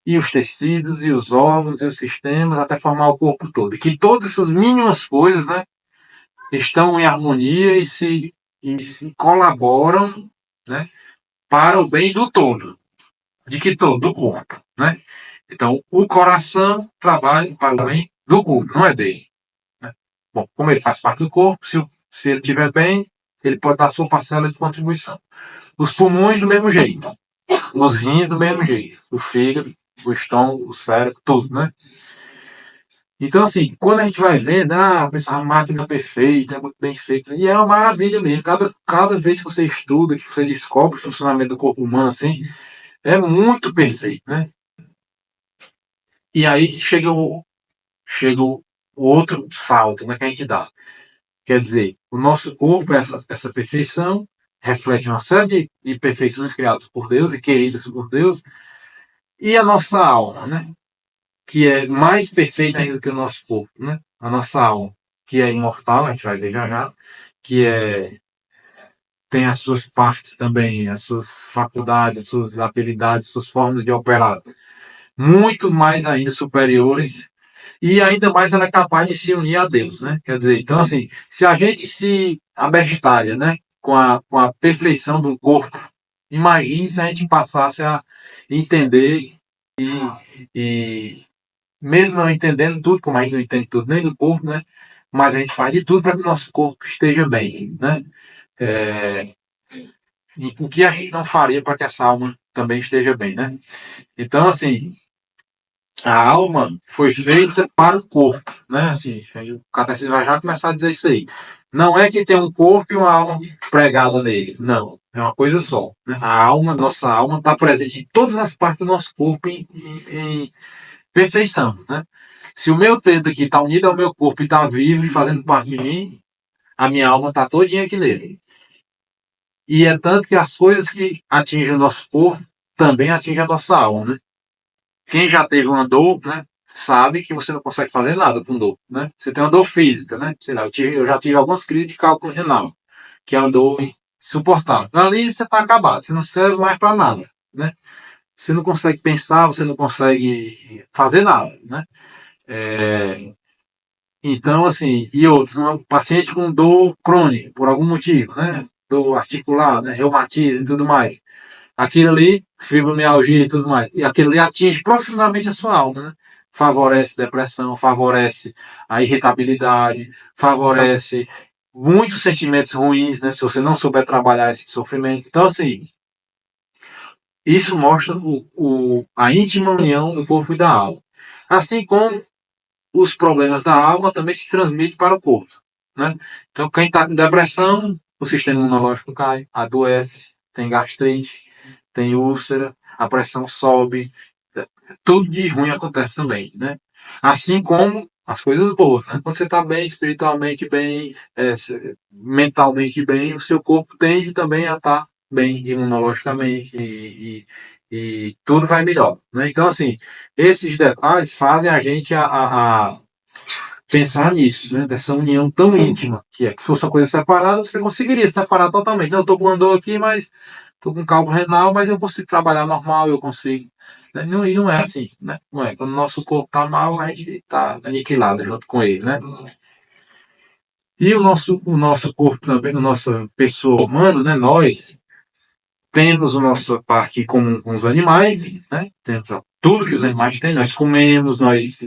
A: e os tecidos, e os órgãos, e os sistemas, até formar o corpo todo. E que todas essas mínimas coisas, né, estão em harmonia e se colaboram, né, para o bem do todo. De que todo? Do corpo, né? Então, o coração trabalha para o bem do corpo, não é dele, né? Bom, como ele faz parte do corpo, se ele estiver bem, ele pode dar sua parcela de contribuição. Os pulmões do mesmo jeito, os rins do mesmo jeito, o fígado, o estômago, o cérebro, tudo, né? Então, assim, quando a gente vai vendo, essa máquina perfeita, é muito bem feita, e é uma maravilha mesmo. Cada vez que você estuda, que você descobre o funcionamento do corpo humano, assim, é muito perfeito, né? E aí chega o outro salto, né, que a gente dá. Quer dizer, o nosso corpo, essa perfeição, reflete uma série de perfeições criadas por Deus e queridas por Deus, e a nossa alma, né? Que é mais perfeita ainda que o nosso corpo, né? A nossa alma, que é imortal, a gente vai ver já já, que tem as suas partes também, as suas faculdades, as suas habilidades, as suas formas de operar, muito mais ainda superiores, e ainda mais ela é capaz de se unir a Deus, né? Quer dizer, então assim, se a gente se abestalha, né, com a perfeição do corpo, imagine se a gente passasse a entender e mesmo não entendendo tudo, como a gente não entende tudo nem do corpo, né? Mas a gente faz de tudo para que o nosso corpo esteja bem, né? É, e o que a gente não faria para que essa alma também esteja bem, né? Então, assim, a alma foi feita para o corpo, né? Assim, aí o catecismo vai já começar a dizer isso aí. Não é que tem um corpo e uma alma pregada nele. Não, é uma coisa só, né? A alma, nossa alma, está presente em todas as partes do nosso corpo em perfeição, né? Se o meu dedo aqui está unido ao meu corpo e está vivo e fazendo parte de mim, a minha alma está todinha aqui nele. E é tanto que as coisas que atingem o nosso corpo também atingem a nossa alma, né? Quem já teve uma dor, né, sabe que você não consegue fazer nada com dor, né? Você tem uma dor física, né? Sei lá, eu já tive algumas crises de cálculo renal, que é uma dor insuportável. Ali você está acabado, você não serve mais para nada, né? Você não consegue pensar, você não consegue fazer nada, né? Então, assim, e outros, um paciente com dor crônica, por algum motivo, né? Dor articular, né? Reumatismo e tudo mais. Aquilo ali, fibromialgia e tudo mais. E aquilo ali atinge profundamente a sua alma, né? Favorece depressão, favorece a irritabilidade, favorece muitos sentimentos ruins, né? Se você não souber trabalhar esse sofrimento. Então, assim, isso mostra a íntima união do corpo e da alma. Assim como os problemas da alma também se transmitem para o corpo, né? Então, quem está com depressão, o sistema imunológico cai, adoece, tem gastrite, tem úlcera, a pressão sobe, tudo de ruim acontece também, né? Assim como as coisas boas, né? Quando você está bem, espiritualmente bem, mentalmente bem, o seu corpo tende também a estar bem imunologicamente e tudo vai melhor, né? Então, assim, esses detalhes fazem a gente a pensar nisso, né? Dessa união tão íntima, que é que se fosse uma coisa separada, você conseguiria separar totalmente. Não, eu estou com uma dor aqui, mas estou com cálculo renal, mas eu consigo trabalhar normal, eu consigo. Né? E não é assim, né? Não é. Quando o nosso corpo está mal, a gente está aniquilado junto com ele, né? E o nosso corpo também, a nossa pessoa humana, né? Nós temos a nossa parte em comum com os animais, né? Temos tudo que os animais têm, nós comemos, nós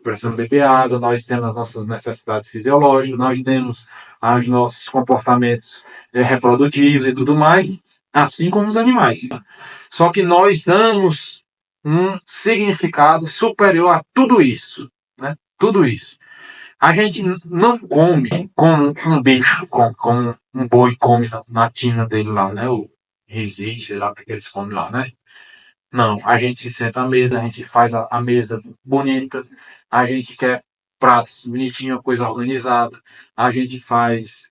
A: precisamos beber água, nós temos as nossas necessidades fisiológicas, nós temos os nossos comportamentos reprodutivos e tudo mais, assim como os animais. Só que nós damos um significado superior a tudo isso, né? Tudo isso. A gente não come como um bicho, como um boi come na tina dele lá, né? O resiste, sei lá o que eles comem lá, né? Não, a gente se senta à mesa, a gente faz a mesa bonita, a gente quer pratos bonitinhos, coisa organizada, a gente faz,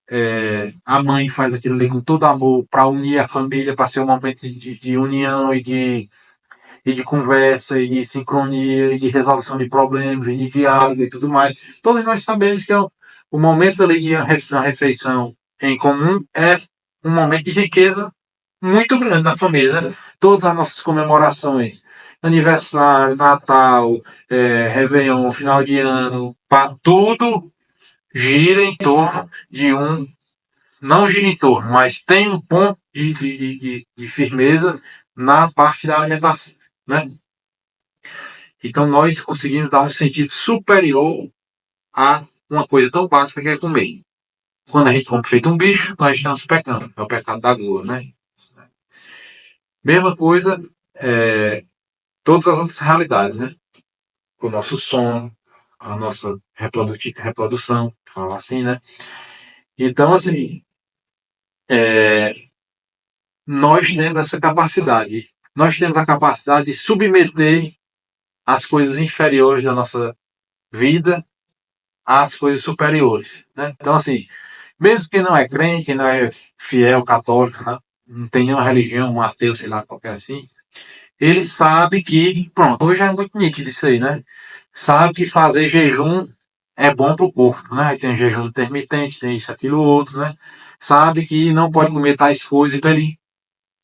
A: a mãe faz aquilo ali com todo amor para unir a família, para ser um momento de união e de conversa, e de sincronia, e de resolução de problemas, e de diálogo e tudo mais. Todos nós sabemos que o momento ali da refeição em comum é um momento de riqueza muito grande na família, né? Todas as nossas comemorações, aniversário, Natal, Réveillon, final de ano, tudo gira em torno de não gira em torno, mas tem um ponto de firmeza na parte da alimentação, né? Então nós conseguimos dar um sentido superior a uma coisa tão básica que é comer. Quando a gente come feito um bicho, nós estamos pecando, é o pecado da gula, né? Mesma coisa, todas as outras realidades, né? O nosso sono, a nossa reprodução, falar assim, né? Então, assim, nós temos essa capacidade. Nós temos a capacidade de submeter as coisas inferiores da nossa vida às coisas superiores, né? Então, assim, mesmo que não é crente, não é fiel, católico, né? Não tem nenhuma religião, um ateu, sei lá, qualquer assim, ele sabe que, pronto, hoje é muito nítido isso aí, né? Sabe que fazer jejum é bom para o corpo, né? Tem jejum intermitente, tem isso, aquilo, outro, né? Sabe que não pode comer tais coisas, então ele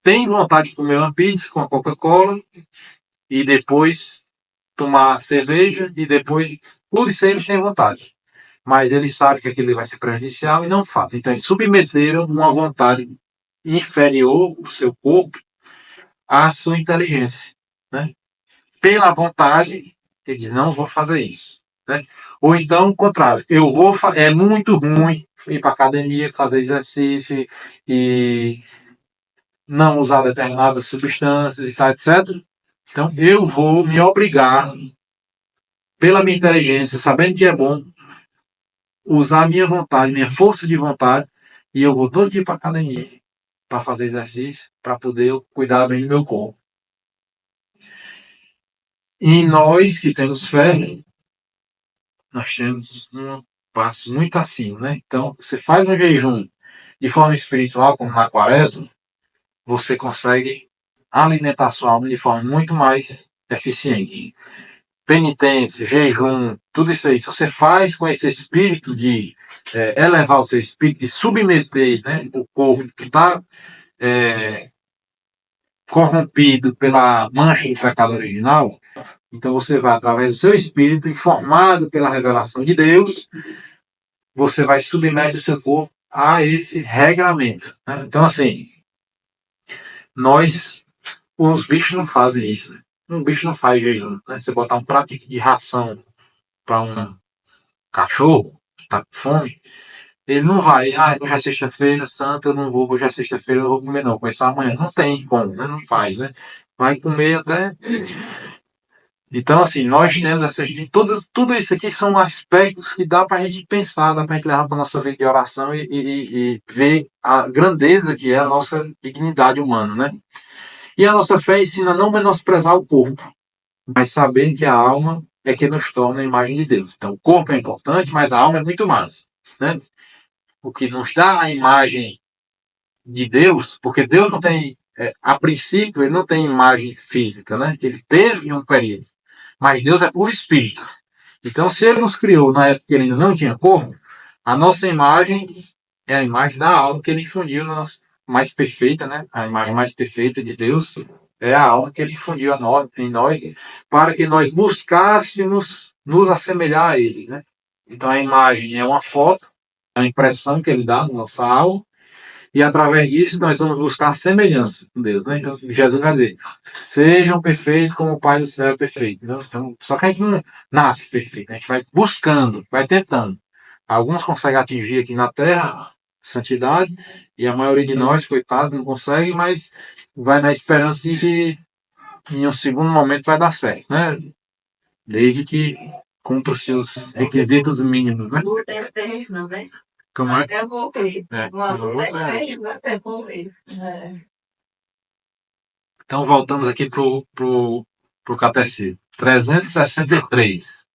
A: tem vontade de comer uma pizza com a Coca-Cola e depois tomar cerveja e depois, tudo isso aí eles têm vontade. Mas ele sabe que aquilo vai ser prejudicial e não faz. Então eles submeteram uma vontade inferior do seu corpo à sua inteligência, né? Pela vontade, ele diz, não vou fazer isso, né? Ou então, o contrário, é muito ruim ir para academia, fazer exercício e não usar determinadas substâncias e tal, etc. Então, eu vou me obrigar, pela minha inteligência, sabendo que é bom, usar minha vontade, minha força de vontade, e eu vou todo dia para academia para fazer exercício, para poder cuidar bem do meu corpo. E nós que temos fé, nós temos um passo muito acima, né? Então, você faz um jejum de forma espiritual, como na quaresma, você consegue alimentar sua alma de forma muito mais eficiente. Penitência, jejum, tudo isso aí, se você faz com esse espírito de elevar o seu espírito, de submeter, né, o corpo que está corrompido pela mancha do pecado original, então você vai, através do seu espírito, informado pela revelação de Deus, você vai submeter o seu corpo a esse regramento. Né? Então, assim, os bichos não fazem isso. Né? Um bicho não faz jejum. Né? Você botar um prato de ração para um cachorro que está com fome, ele não vai, hoje é sexta-feira, santa, eu não vou, hoje é sexta-feira, eu não vou comer não, começar amanhã. Não tem como, né? Não faz, né? Vai comer até. Então, assim, nós temos tudo isso aqui são aspectos que dá para a gente pensar, dá para a gente levar para a nossa vida de oração e ver a grandeza que é a nossa dignidade humana, né? E a nossa fé ensina a não menosprezar o corpo, mas saber que a alma é que nos torna a imagem de Deus. Então, o corpo é importante, mas a alma é muito mais, né? O que nos dá a imagem de Deus, porque Deus não tem, a princípio, ele não tem imagem física, né? Ele teve um período. Mas Deus é puro espírito. Então, se ele nos criou na época que ele ainda não tinha corpo, a nossa imagem é a imagem da alma que ele infundiu na nossa, mais perfeita, né? A imagem mais perfeita de Deus é a alma que ele infundiu em nós, para que nós buscássemos nos assemelhar a ele, né? Então, a imagem é uma foto, é a impressão que ele dá na nossa alma, e através disso nós vamos buscar a semelhança com Deus, né? Então, Jesus vai dizer, sejam perfeitos como o Pai do céu é perfeito. Então, só que a gente não nasce perfeito, a gente vai buscando, vai tentando. Alguns conseguem atingir aqui na Terra santidade, e a maioria de nós, coitados, não consegue, mas vai na esperança de que em um segundo momento vai dar certo, né? Desde que cumpra os seus requisitos mínimos, né?
B: Luta eterna, né?
A: Como é?
B: Até morrer. Uma luta eterna até morrer.
A: Então voltamos aqui pro catecismo. 363.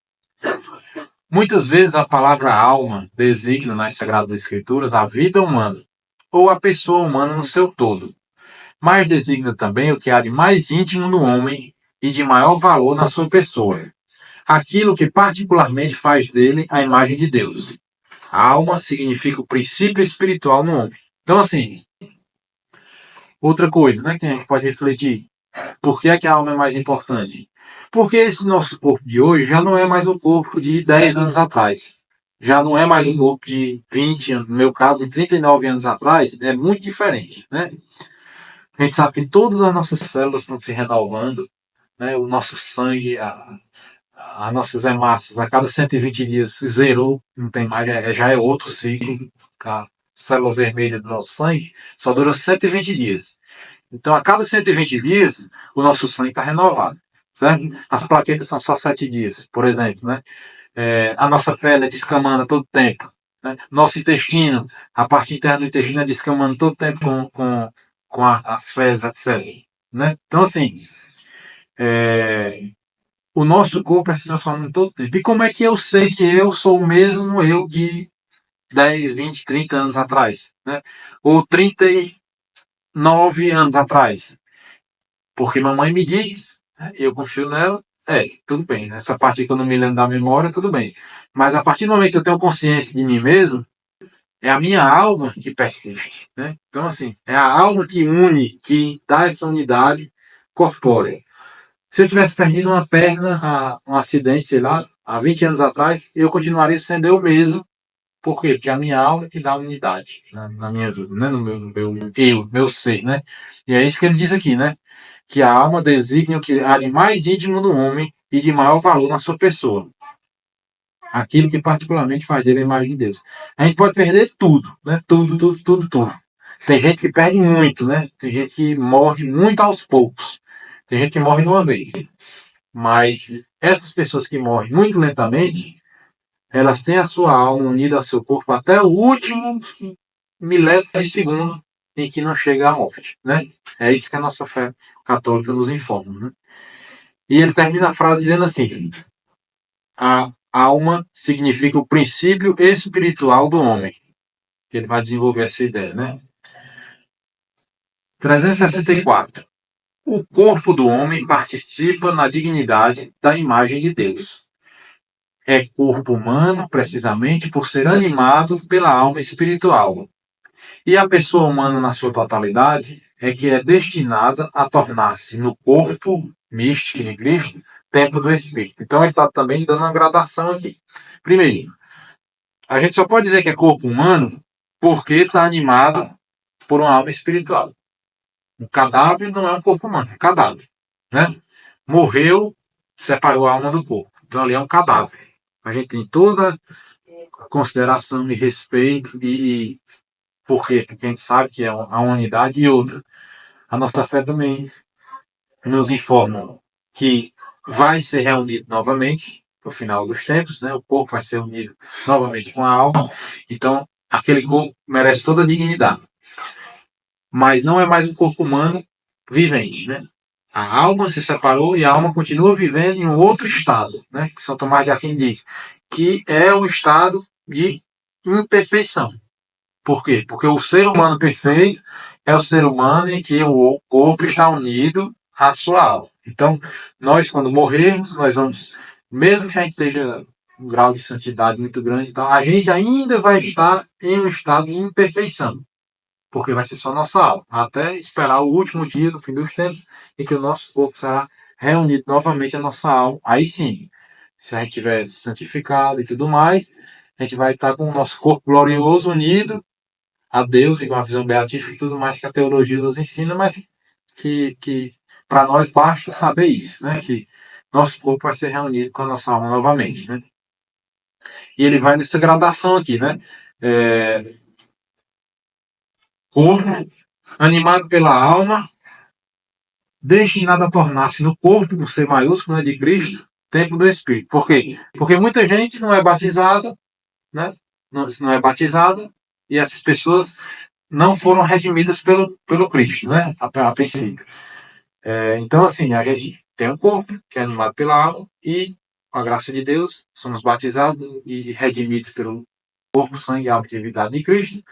A: Muitas vezes a palavra alma designa nas Sagradas Escrituras a vida humana, ou a pessoa humana no seu todo, mas designa também o que há de mais íntimo no homem e de maior valor na sua pessoa. Aquilo que particularmente faz dele a imagem de Deus. A alma significa o princípio espiritual no homem. Então, assim, outra coisa, né, que a gente pode refletir. Por que é que a alma é mais importante? Porque esse nosso corpo de hoje já não é mais o corpo de 10 anos atrás. Já não é mais um corpo de 20 anos. No meu caso, de 39 anos atrás, é muito diferente, né? A gente sabe que todas as nossas células estão se renovando, né? O nosso sangue, as nossas hemácias, a cada 120 dias zerou, não tem mais, já é outro ciclo. A célula vermelha do nosso sangue só dura 120 dias. Então, a cada 120 dias, o nosso sangue está renovado, certo? As plaquetas são só 7 dias, por exemplo, né? A nossa pele é descamando a todo tempo. Né? Nosso intestino, a parte interna do intestino é descamando todo tempo com as fezes, etc. Né? Então, assim, o nosso corpo é se transformando todo tempo. E como é que eu sei que eu sou o mesmo eu de 10, 20, 30 anos atrás? Né? Ou 39 anos atrás? Porque mamãe me diz, né? Eu confio nela, tudo bem. Essa parte que eu não me lembro da memória, tudo bem. Mas a partir do momento que eu tenho consciência de mim mesmo, é a minha alma que persiste. Né? Então, assim, é a alma que une, que dá essa unidade corpórea. Se eu tivesse perdido uma perna, um acidente, sei lá, há 20 anos atrás, eu continuaria sendo eu mesmo. Por quê? Porque a minha alma que dá unidade na minha vida, né? No meu ser, né? E é isso que ele diz aqui, né? Que a alma designa o que há de mais íntimo no homem e de maior valor na sua pessoa. Aquilo que particularmente faz dele a imagem de Deus. A gente pode perder tudo, né? Tudo. Tem gente que perde muito, né? Tem gente que morre muito aos poucos. Tem gente que morre de uma vez. Mas essas pessoas que morrem muito lentamente, elas têm a sua alma unida ao seu corpo até o último milésimo de segundo em que não chega à morte, né? É isso que a nossa fé católica nos informa, né? E ele termina a frase dizendo assim: alma significa o princípio espiritual do homem. Ele vai desenvolver essa ideia, né? 364. O corpo do homem participa na dignidade da imagem de Deus. É corpo humano, precisamente, por ser animado pela alma espiritual. E a pessoa humana, na sua totalidade, é que é destinada a tornar-se no corpo místico de Cristo, templo do Espírito. Então ele está também dando uma gradação aqui. Primeiro, a gente só pode dizer que é corpo humano porque está animado por uma alma espiritual. Um cadáver não é um corpo humano, é um cadáver. Né? Morreu, separou a alma do corpo. Então ali é um cadáver. A gente tem toda a consideração e respeito e porque a gente sabe que é uma unidade e outra. A nossa fé também nos informa que vai ser reunido novamente no final dos tempos, né? O corpo vai ser unido novamente com a alma. Então, aquele corpo merece toda a dignidade. Mas não é mais um corpo humano vivente, né? A alma se separou e a alma continua vivendo em um outro estado, né? Que São Tomás de Aquino diz que é o estado de imperfeição. Por quê? Porque o ser humano perfeito é o ser humano em que o corpo está unido à sua alma. Então, nós, quando morrermos, nós vamos, mesmo que a gente esteja um grau de santidade muito grande, então, a gente ainda vai estar em um estado de imperfeição. Porque vai ser só nossa alma. Até esperar o último dia, no fim dos tempos, em que o nosso corpo será reunido novamente à nossa alma. Aí sim, se a gente tiver santificado e tudo mais, a gente vai estar com o nosso corpo glorioso unido a Deus e com a visão beatífica e tudo mais que a teologia nos ensina, mas que para nós basta saber isso, né? Que nosso corpo vai ser reunido com a nossa alma novamente, né? E ele vai nessa gradação aqui, né? Corpo animado pela alma, destinado a tornar-se no corpo, no ser maiúsculo, né, de Cristo, templo do Espírito. Por quê? Porque muita gente não é batizada, né? Não é batizada, e essas pessoas não foram redimidas pelo Cristo, né? A princípio. Então, assim, a gente tem um corpo que é animado pela alma e, com a graça de Deus, somos batizados e redimidos pelo corpo, sangue e alma e divindade de Cristo.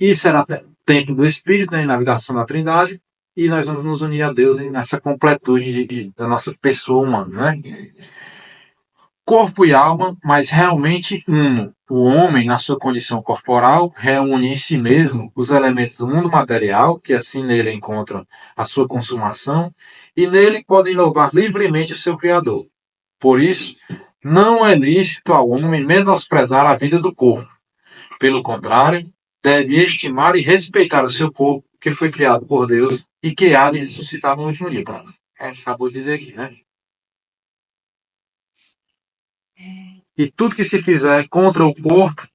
A: E será templo do Espírito, né, na navegação da Trindade, e nós vamos nos unir a Deus nessa completude da nossa pessoa humana, né? Corpo e alma, mas realmente uno. O homem, na sua condição corporal, reúne em si mesmo os elementos do mundo material, que assim nele encontram a sua consumação, e nele podem louvar livremente o seu Criador. Por isso, não é lícito ao homem menosprezar a vida do corpo. Pelo contrário, deve estimar e respeitar o seu corpo, que foi criado por Deus e que há de ressuscitar no último dia. A gente acabou de dizer aqui, né? E tudo que se fizer contra o corpo,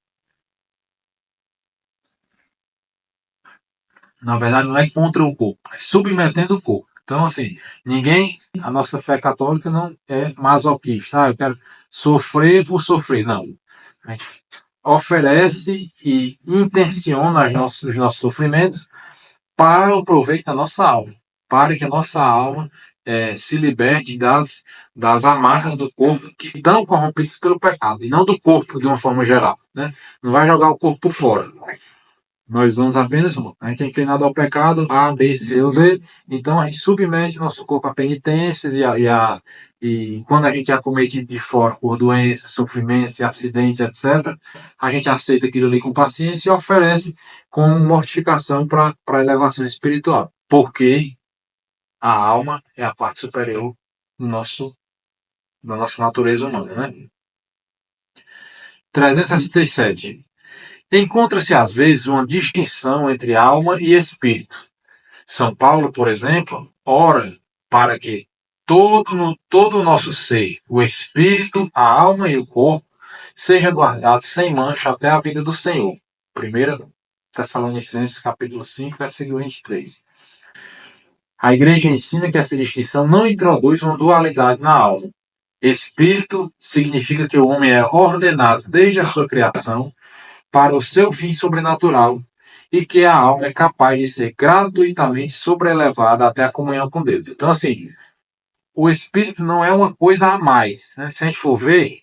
A: na verdade não é contra o corpo, é submetendo o corpo. Então, assim, a nossa fé católica não é masoquista. Eu quero sofrer por sofrer. Não. A gente oferece e intenciona os nossos sofrimentos para o proveito da nossa alma. Para que a nossa alma se liberte das amarras do corpo que estão corrompidas pelo pecado, e não do corpo de uma forma geral. Né? Não vai jogar o corpo fora. Nós vamos apenas, a gente tem inclinado ao pecado, A, B, C ou D, então a gente submete o nosso corpo a penitências e quando a gente é acometido de fora por doenças, sofrimentos, acidentes, etc., a gente aceita aquilo ali com paciência e oferece como mortificação para a elevação espiritual. Porque a alma é a parte superior da nossa natureza humana, né? 367. Encontra-se às vezes uma distinção entre alma e espírito. São Paulo, por exemplo, ora para que todo o nosso ser, o espírito, a alma e o corpo, seja guardado sem mancha até a vinda do Senhor. 1 Tessalonicenses, capítulo 5, versículo 23. A igreja ensina que essa distinção não introduz uma dualidade na alma. Espírito significa que o homem é ordenado desde a sua criação para o seu fim sobrenatural e que a alma é capaz de ser gratuitamente sobrelevada até a comunhão com Deus. Então, assim, o espírito não é uma coisa a mais, né? Se a gente for ver,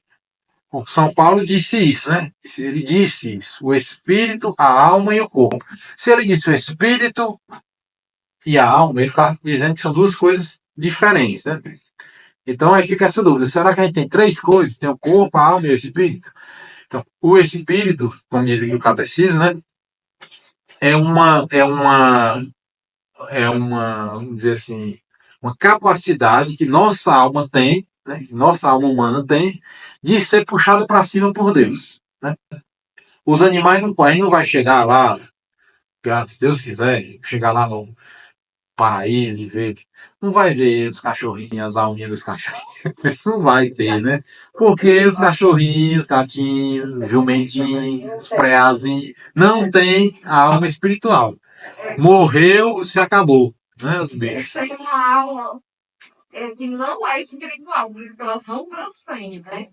A: o São Paulo disse isso, né? Ele disse isso, o espírito, a alma e o corpo. Se ele disse o espírito e a alma, ele está dizendo que são duas coisas diferentes, né? Então aí fica essa dúvida, será que a gente tem três coisas? Tem o corpo, a alma e o espírito? Então, o espírito, como diz aqui o catecismo, né? Vamos dizer assim, uma capacidade que nossa alma tem, né, que nossa alma humana tem, de ser puxada para cima por Deus. Né? Os animais não podem, não vai chegar lá, se Deus quiser, chegar lá no paraíso e ver, não vai ver os cachorrinhos, as alminhas dos cachorros. Não vai ter, né? Porque os cachorrinhos, gatinhos, jumentinhos, preazinhos, não tem a alma espiritual. Morreu, se acabou, né, os bichos.
B: Tem uma alma que não é espiritual, porque ela não transcende, né?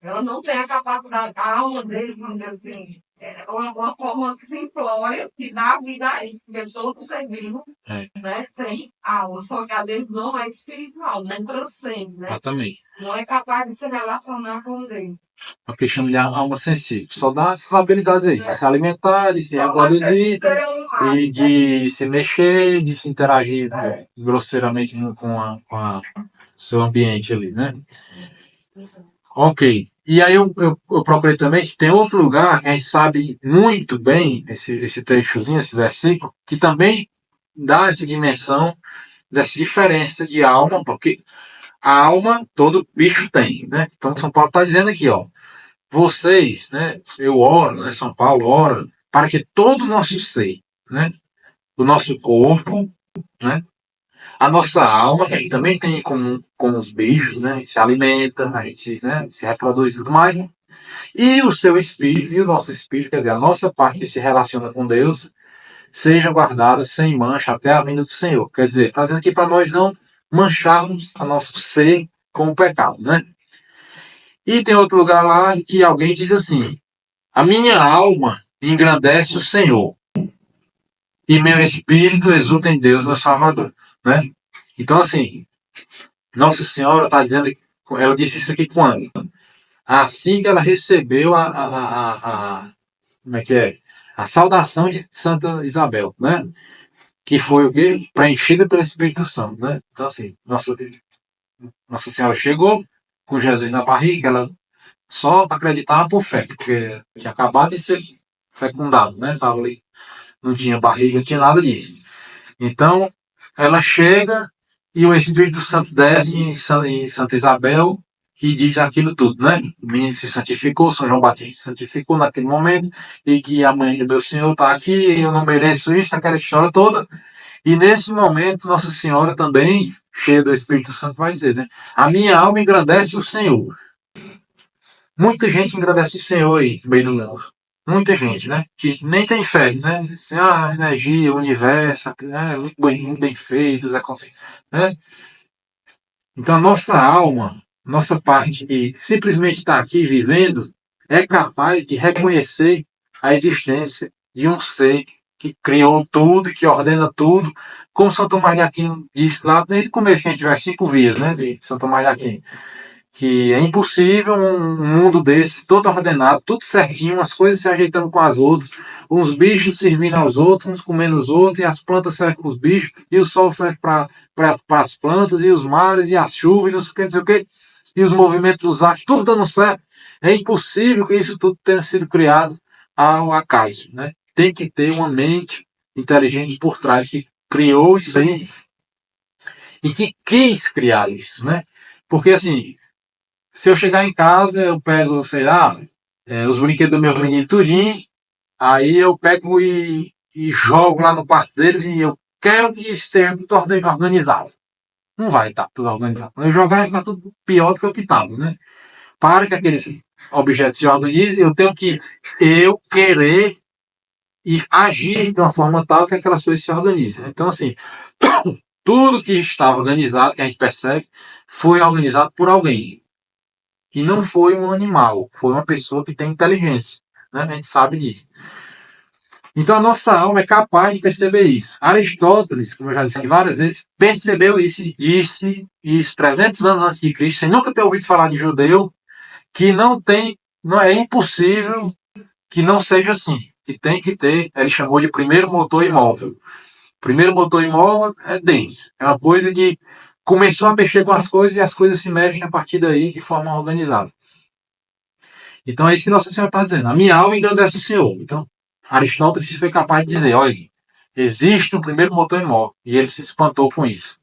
B: Ela não tem a capacidade, a alma dele, assim, é uma forma simplória que dá vida a isso, porque todo ser vivo, né, tem alma, só que a dele não é espiritual, não transcende, né?
A: Exatamente.
B: Não é capaz de se relacionar com Deus.
A: É o que chama de alma sensível. Só dá essas habilidades aí, de se alimentar, de se reproduzir, e de se mexer, de se interagir grosseiramente com o seu ambiente ali, né? Ok. E aí eu procurei também que tem outro lugar que a gente sabe muito bem, esse trechozinho, esse versículo, que também dá essa dimensão dessa diferença de alma, porque a alma todo bicho tem, né? Então São Paulo está dizendo aqui, ó, vocês, né? Eu oro, né? São Paulo ora para que todo o nosso ser, né? O nosso corpo, né? A nossa alma, que a gente também tem com os bichos, né? A gente se alimenta, a gente, né, se reproduz e tudo mais. E o seu espírito, e o nosso espírito, quer dizer, a nossa parte que se relaciona com Deus, seja guardada sem mancha até a vinda do Senhor. Quer dizer, está dizendo aqui para nós não mancharmos a nosso ser com o pecado, né? E tem outro lugar lá que alguém diz assim: a minha alma engrandece o Senhor, e meu espírito exulta em Deus, meu Salvador, né? Então, assim, Nossa Senhora está dizendo, ela disse isso aqui quando? Assim que ela recebeu como é que é? A saudação de Santa Isabel, né? Que foi o quê? Preenchida pelo Espírito Santo, né? Então, assim, Nossa Senhora chegou com Jesus na barriga, ela só acreditava por fé, porque tinha acabado de ser fecundado, né? Tava ali, não tinha barriga, não tinha nada disso. Então, ela chega e o Espírito Santo desce em Santa Isabel e diz aquilo tudo, né? O menino se santificou, São João Batista se santificou naquele momento, e que a mãe do meu Senhor está aqui, eu não mereço isso, aquela história toda. E nesse momento, Nossa Senhora também, cheia do Espírito Santo, vai dizer, né? A minha alma engrandece o Senhor. Muita gente engrandece o Senhor aí, no meio do mundo. Muita gente, né? Que nem tem fé, né? Assim, a energia, o universo, né? Muito bem feito, né? Então a nossa alma, nossa parte que simplesmente está aqui vivendo, é capaz de reconhecer a existência de um ser que criou tudo, que ordena tudo, como São Tomás de Aquino disse lá desde o começo, que a gente tiver 5 vias, né? De São Tomás de Aquino. Que é impossível um mundo desse, todo ordenado, tudo certinho, as coisas se ajeitando com as outras, uns bichos servindo aos outros, uns comendo os outros, e as plantas servem para os bichos, e o sol serve para as plantas, e os mares, e as chuvas, e não sei o que, e os movimentos dos astros, tudo dando certo. É impossível que isso tudo tenha sido criado ao acaso, né? Tem que ter uma mente inteligente por trás que criou isso aí e que quis criar isso, né? Porque assim, se eu chegar em casa, eu pego, sei lá, os brinquedos do meu menino tudinho, aí eu pego e jogo lá no quarto deles e eu quero que esteja tudo organizado. Não vai estar tudo organizado. Quando eu jogar, vai ficar tudo pior do que o que estava, né? Para que aqueles objetos se organizem, eu tenho que querer e agir de uma forma tal que aquelas coisas se organizem. Então, assim, tudo que estava organizado, que a gente percebe, foi organizado por alguém. E não foi um animal, foi uma pessoa que tem inteligência, né? A gente sabe disso. Então a nossa alma é capaz de perceber isso. Aristóteles, como eu já disse aqui várias vezes, percebeu isso e disse isso 300 anos antes de Cristo, sem nunca ter ouvido falar de judeu, que não é impossível que não seja assim. Que tem que ter, ele chamou de primeiro motor imóvel. Primeiro motor imóvel é Deus. É uma coisa que começou a mexer com as coisas e as coisas se mexem a partir daí de forma organizada. Então é isso que Nossa Senhora está dizendo. A minha alma engrandece o Senhor. Então, Aristóteles foi capaz de dizer, olha, existe um primeiro motor imóvel. E ele se espantou com isso.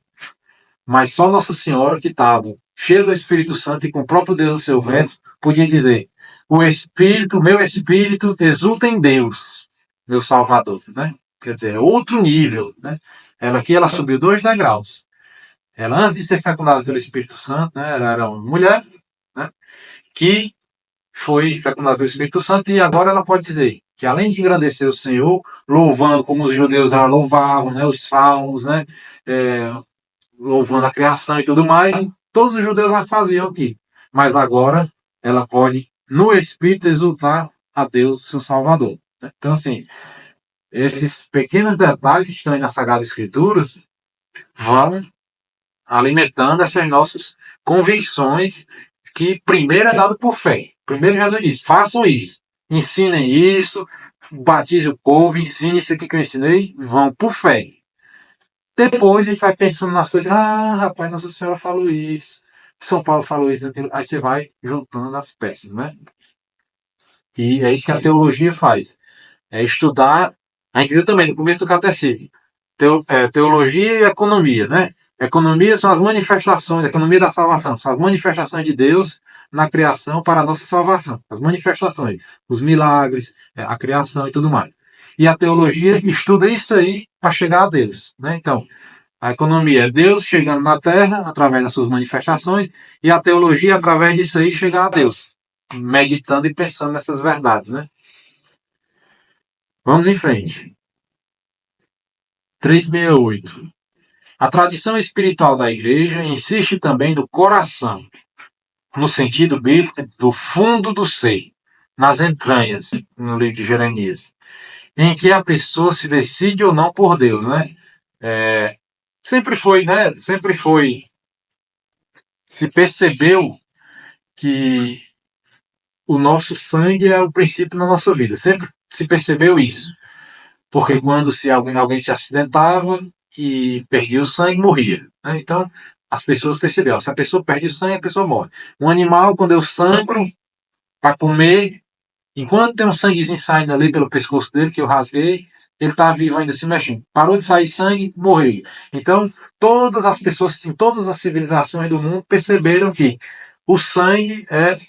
A: Mas só Nossa Senhora, que estava cheia do Espírito Santo e com o próprio Deus no seu ventre, podia dizer, meu espírito exulta em Deus, meu Salvador, né? Quer dizer, é outro nível, né? Ela subiu 2 degraus. Ela, antes de ser fecundada pelo Espírito Santo, né? Ela era uma mulher, né? Que foi fecundada pelo Espírito Santo e agora ela pode dizer que além de engrandecer o Senhor, louvando como os judeus louvavam, né? Os salmos, né? Louvando a criação e tudo mais, todos os judeus já faziam aqui. Mas agora ela pode, no Espírito, exultar a Deus, seu Salvador. Então, assim, esses pequenos detalhes que estão aí nas Sagradas Escrituras vão alimentando essas nossas convicções que primeiro é dado por fé. Primeiro Jesus disse, façam isso, ensinem isso, batize o povo, ensine isso aqui que eu ensinei, vão por fé. Depois a gente vai pensando nas coisas, rapaz, Nossa Senhora falou isso, São Paulo falou isso, aí você vai juntando as peças, né? E é isso que a teologia faz. É estudar, a gente viu também no começo do catecismo, teologia e economia, né? Economia são as manifestações, a economia da salvação, são as manifestações de Deus na criação para a nossa salvação. As manifestações, os milagres, a criação e tudo mais. E a teologia estuda isso aí para chegar a Deus, né? Então, a economia é Deus chegando na Terra através das suas manifestações e a teologia através disso aí chegar a Deus, meditando e pensando nessas verdades, né? Vamos em frente. 368. A tradição espiritual da Igreja insiste também no coração, no sentido bíblico do fundo do ser, nas entranhas, no livro de Jeremias, em que a pessoa se decide ou não por Deus, né? Sempre foi, né? Sempre foi. Se percebeu que o nosso sangue é o princípio na nossa vida. Sempre se percebeu isso. Porque quando alguém se acidentava e perdia o sangue, morria. Né? Então, as pessoas perceberam. Se a pessoa perde o sangue, a pessoa morre. Um animal, quando eu sangro para comer, enquanto tem um sanguezinho saindo ali pelo pescoço dele, que eu rasguei, ele está vivo ainda se mexendo. Parou de sair sangue, morreu. Então, todas as pessoas, em todas as civilizações do mundo, perceberam que o sangue é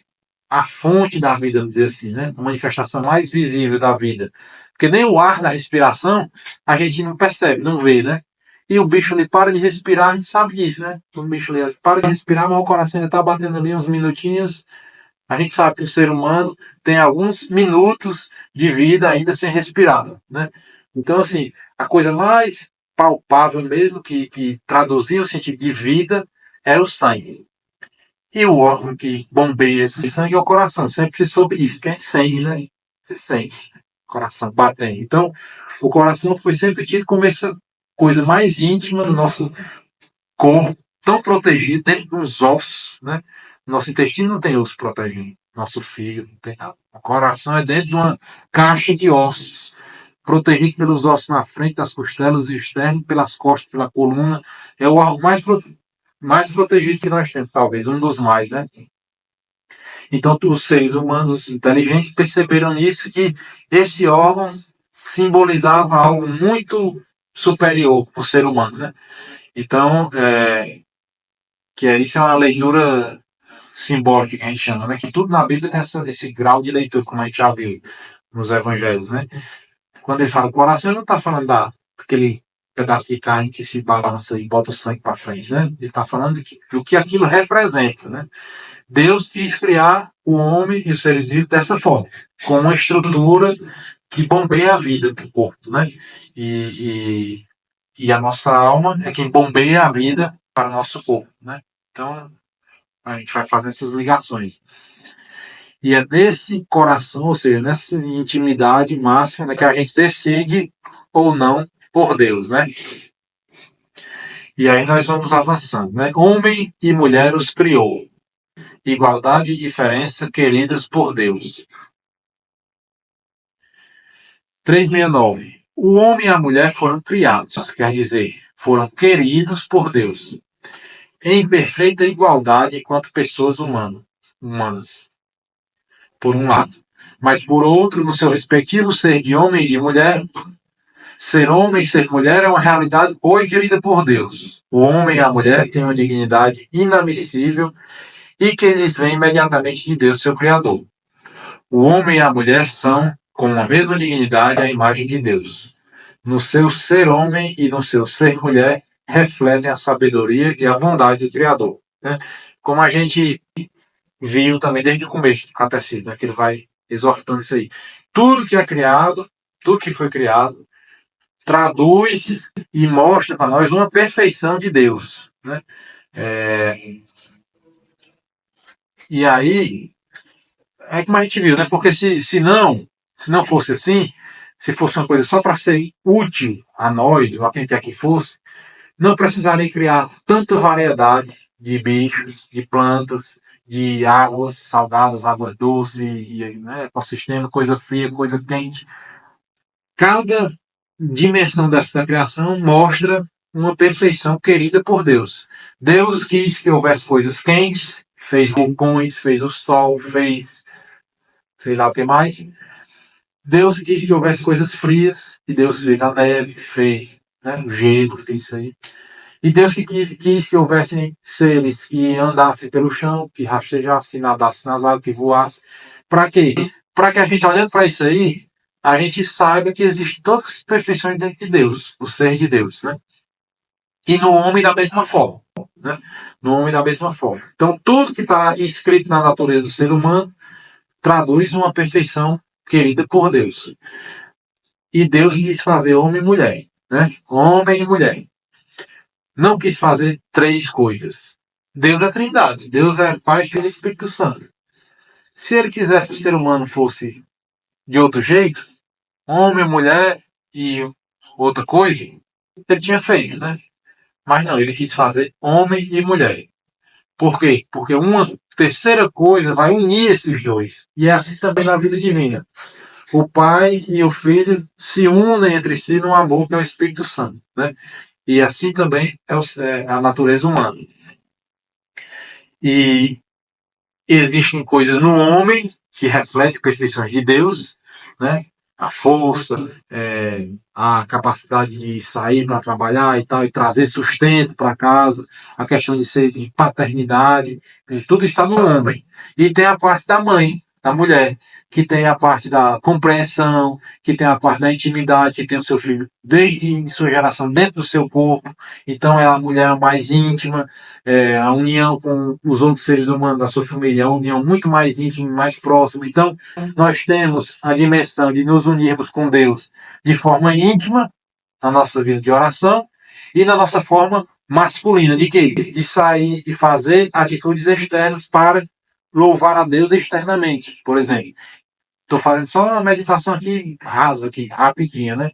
A: a fonte da vida, vamos dizer assim, né? A manifestação mais visível da vida. Porque nem o ar da respiração a gente não percebe, não vê, né? E o bicho ali para de respirar, a gente sabe disso, né? O bicho ali para de respirar, mas o coração ainda está batendo ali uns minutinhos. A gente sabe que o ser humano tem alguns minutos de vida ainda sem respirar, né? Então, assim, a coisa mais palpável mesmo, que traduzia o sentido de vida, era o sangue. E o órgão que bombeia esse sangue é o coração. Sempre soube isso, que é sangue, né? Você sente. Coração batendo. Então, o coração foi sempre tido como essa coisa mais íntima do nosso corpo, tão protegido dentro dos ossos, né? Nosso intestino não tem osso protegendo. Nosso fígado não tem nada. O coração é dentro de uma caixa de ossos, protegido pelos ossos na frente, das costelas externas, pelas costas, pela coluna. É o órgão mais protegido que nós temos, talvez, um dos mais, né? Então, os seres humanos inteligentes perceberam nisso que esse órgão simbolizava algo muito superior para o ser humano, né? Então, isso é uma leitura simbólica que a gente chama, né? Que tudo na Bíblia tem esse grau de leitura, como a gente já viu nos evangelhos, né? Quando ele fala coração, ele não está falando daquele pedaço de carne que se balança e bota o sangue para frente, né? Ele está falando do que aquilo representa, né? Deus quis criar o homem e os seres vivos dessa forma, com uma estrutura que bombeia a vida do corpo, né? E a nossa alma é quem bombeia a vida para o nosso corpo, né? Então, a gente vai fazer essas ligações. E é nesse coração, ou seja, nessa intimidade máxima, né, que a gente decide ou não por Deus, né? E aí nós vamos avançando, né? Homem e mulher os criou. Igualdade e diferença queridas por Deus. 369. O homem e a mulher foram criados, quer dizer, foram queridos por Deus, em perfeita igualdade enquanto pessoas humanas, por um lado. Mas por outro, no seu respectivo ser de homem e de mulher, ser homem e ser mulher é uma realidade boa e querida por Deus. O homem e a mulher têm uma dignidade inadmissível e que lhes vem imediatamente de Deus, seu Criador. O homem e a mulher são, com a mesma dignidade, a imagem de Deus. No seu ser homem e no seu ser mulher, refletem a sabedoria e a bondade do Criador. Né? Como a gente viu também desde o começo do catecismo, né? Que ele vai exortando isso aí. Tudo que é criado, tudo que foi criado, traduz e mostra para nós uma perfeição de Deus. Né? E aí, é como a gente viu, né? Porque se não fosse assim, se fosse uma coisa só para ser útil a nós, ou a quem quer que fosse, não precisaria criar tanta variedade de bichos, de plantas, de águas salgadas, água doce, né, ecossistema, coisa fria, coisa quente. Cada dimensão dessa criação mostra uma perfeição querida por Deus. Deus quis que houvesse coisas quentes, fez vulcões, fez o sol, fez sei lá o que mais. Deus quis que houvesse coisas frias, e Deus fez a neve, fez, né, o gelo, fez isso aí. E Deus quis que houvessem seres que andassem pelo chão, que rastejassem, que nadassem nas águas, que voassem. Para quê? Para que a gente, olhando para isso aí, a gente saiba que existem todas as perfeições dentro de Deus, o ser de Deus, né? E no homem da mesma forma, né? No homem da mesma forma. Então, tudo que está escrito na natureza do ser humano traduz uma perfeição querida por Deus. E Deus quis fazer homem e mulher, né? Homem e mulher. Não quis fazer três coisas. Deus é Trindade. Deus é Pai, Filho e Espírito Santo. Se ele quisesse que o ser humano fosse de outro jeito, homem, mulher e outra coisa, ele tinha feito, né? Mas não, ele quis fazer homem e mulher. Por quê? Porque uma terceira coisa vai unir esses dois. E é assim também na vida divina. O Pai e o Filho se unem entre si num amor que é o Espírito Santo, né? E assim também é a natureza humana. E existem coisas no homem que refletem perfeições de Deus, né? A força, a capacidade de sair para trabalhar e tal, e trazer sustento para casa, a questão de ser de paternidade, tudo está no homem. E tem a parte da mãe, da mulher, que tem a parte da compreensão, que tem a parte da intimidade, que tem o seu filho desde sua geração dentro do seu corpo. Então é a mulher mais íntima, a união com os outros seres humanos da sua família, é uma união muito mais íntima, mais próxima. Então nós temos a dimensão de nos unirmos com Deus de forma íntima, na nossa vida de oração, e na nossa forma masculina, de quê? De sair e fazer atitudes externas para louvar a Deus externamente, por exemplo. Estou fazendo só uma meditação aqui, rasa, aqui, rapidinha, né?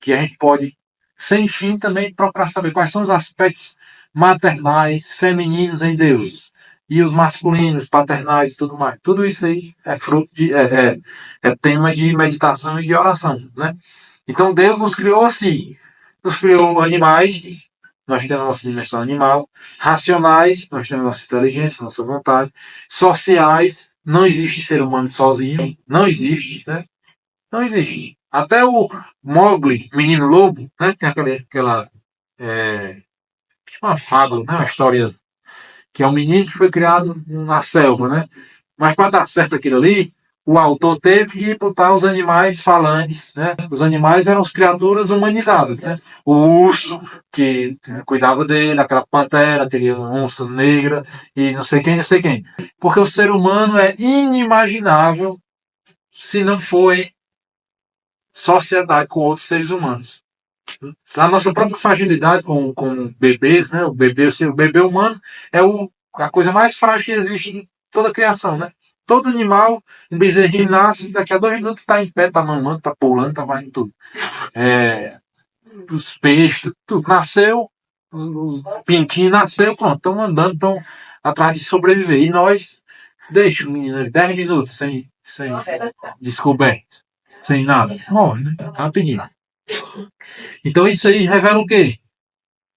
A: Que a gente pode, sem fim, também procurar saber quais são os aspectos maternais, femininos em Deus. E os masculinos, paternais e tudo mais. Tudo isso aí é fruto de, é tema de meditação e de oração, né? Então Deus nos criou assim. Nos criou animais, nós temos a nossa dimensão animal, racionais, nós temos a nossa inteligência, nossa vontade, sociais, não existe ser humano sozinho, não existe, né? Não existe. Até o Mowgli, menino lobo, né? Tem aquela uma fábula, né? Uma história que é um menino que foi criado na selva, né? Mas para dar certo aquilo ali, o autor teve que botar os animais falantes, né? Os animais eram as criaturas humanizadas, né? O urso, que cuidava dele, aquela pantera, aquele onça negra, e não sei quem, não sei quem. Porque o ser humano é inimaginável se não for em sociedade com outros seres humanos. A nossa própria fragilidade com bebês, né? O bebê humano é a coisa mais frágil que existe em toda a criação, né? todo animal, um bezerrinho nasce, daqui a 2 minutos está em pé, está mamando, está pulando, está fazendo tudo. Os peixes, tudo nasceu, os pintinhos nasceu, pronto, estão andando, estão atrás de sobreviver. E nós deixamos, menina, 10 minutos sem descoberto, sem nada. Morre, né? Rapidinho. Então isso aí revela o quê?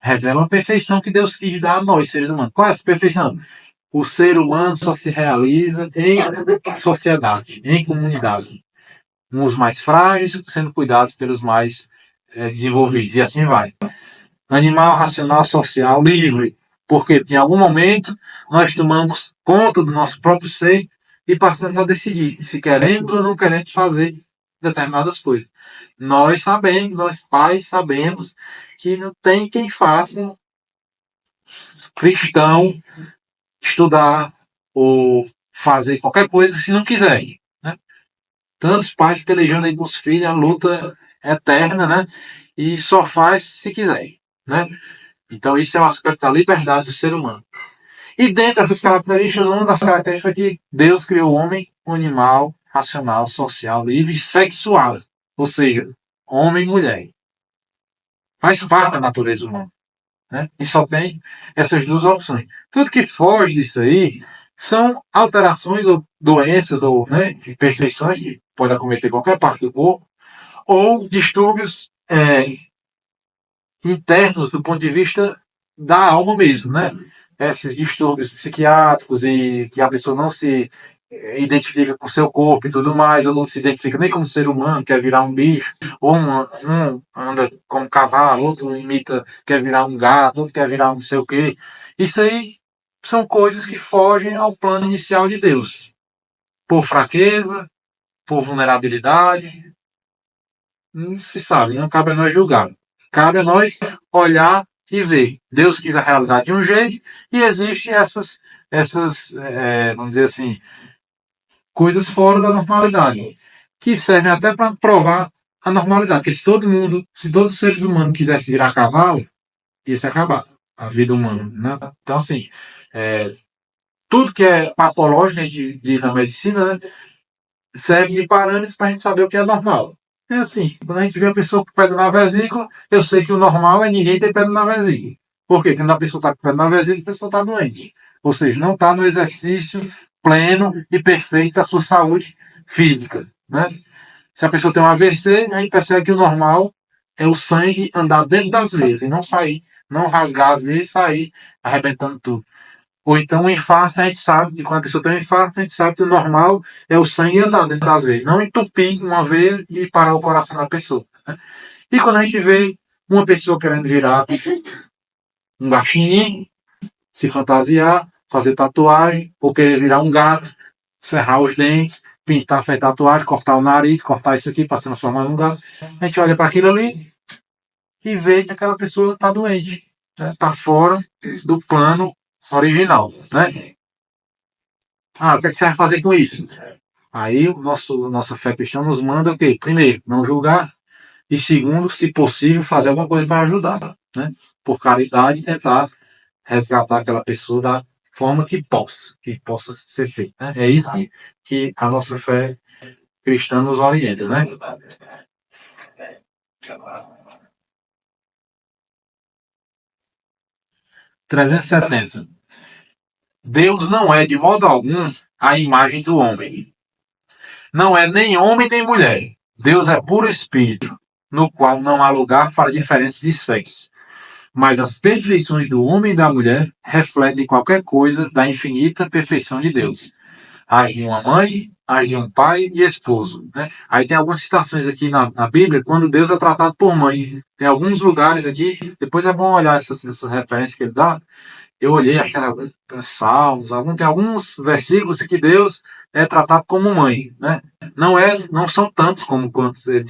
A: Revela a perfeição que Deus quis dar a nós, seres humanos. Qual é essa perfeição? O ser humano só se realiza em sociedade, em comunidade. Uns mais frágeis sendo cuidados pelos mais desenvolvidos. E assim vai. Animal racional, social, livre. Porque em algum momento nós tomamos conta do nosso próprio ser e passamos a decidir se queremos ou não queremos fazer determinadas coisas. Nós sabemos, nós pais sabemos que não tem quem faça cristão estudar ou fazer qualquer coisa se não quiser. Né? Tantos pais pelejando aí com os filhos, a luta eterna, né? E só faz se quiser. Né? Então isso é um aspecto da liberdade do ser humano. E dentro dessas características, uma das características é que Deus criou o homem, um animal, racional, social, livre e sexual. Ou seja, homem e mulher. Faz parte da natureza humana. Né? E só tem essas duas opções. Tudo que foge disso aí são alterações ou doenças ou imperfeições que podem acometer qualquer parte do corpo ou distúrbios internos do ponto de vista da alma mesmo, né? Esses distúrbios psiquiátricos e que a pessoa não se identifica com o seu corpo e tudo mais, ou não se identifica nem como ser humano, quer virar um bicho, ou um anda como cavalo, outro imita, quer virar um gato, outro quer virar não sei o quê. Isso aí são coisas que fogem ao plano inicial de Deus. Por fraqueza, por vulnerabilidade, não se sabe, não cabe a nós julgar. Cabe a nós olhar e ver. Deus quis a realidade de um jeito e existem essas vamos dizer assim, coisas fora da normalidade, que servem até para provar a normalidade. Porque se todos os seres humanos quisessem virar cavalo, ia se acabar a vida humana. Né? Então, assim, tudo que é patológico, a gente diz na medicina, né, serve de parâmetro para a gente saber o que é normal. É assim, quando a gente vê a pessoa com pedra na vesícula, eu sei que o normal é ninguém ter pedra na vesícula. Por quê? Quando a pessoa está com pedra na vesícula, a pessoa está doente. Ou seja, não está no exercício pleno e perfeito da sua saúde física. Né? Se a pessoa tem um AVC, a gente percebe que o normal é o sangue andar dentro das veias e não sair, não rasgar as veias e sair arrebentando tudo. Ou então um infarto, a gente sabe que quando a pessoa tem um infarto, a gente sabe que o normal é o sangue andar dentro das veias, não entupir uma veia e parar o coração da pessoa. Né? E quando a gente vê uma pessoa querendo virar um baixinho, se fantasiar, fazer tatuagem, ou querer virar um gato, serrar os dentes, pintar, fazer tatuagem, cortar o nariz, cortar isso aqui para se transformar num gato, a gente olha para aquilo ali e vê que aquela pessoa está doente, está fora do plano original, né? O que é que você vai fazer com isso? Aí nossa fé cristã nos manda o quê? Primeiro, não julgar, e segundo, se possível, fazer alguma coisa para ajudar, né? Por caridade, tentar resgatar aquela pessoa da forma que possa ser feito. Né? É isso que a nossa fé cristã nos orienta, né? 370. Deus não é de modo algum a imagem do homem. Não é nem homem nem mulher. Deus é puro espírito, no qual não há lugar para diferença de sexo. Mas as perfeições do homem e da mulher refletem qualquer coisa da infinita perfeição de Deus. As de uma mãe, as de um pai e esposo. Né? Aí tem algumas citações aqui na Bíblia, quando Deus é tratado por mãe. Tem alguns lugares aqui, depois é bom olhar essas referências que ele dá. Eu olhei, acho que era Salmos, tem alguns versículos que Deus é tratado como mãe, né? Não são tantos como quantos ele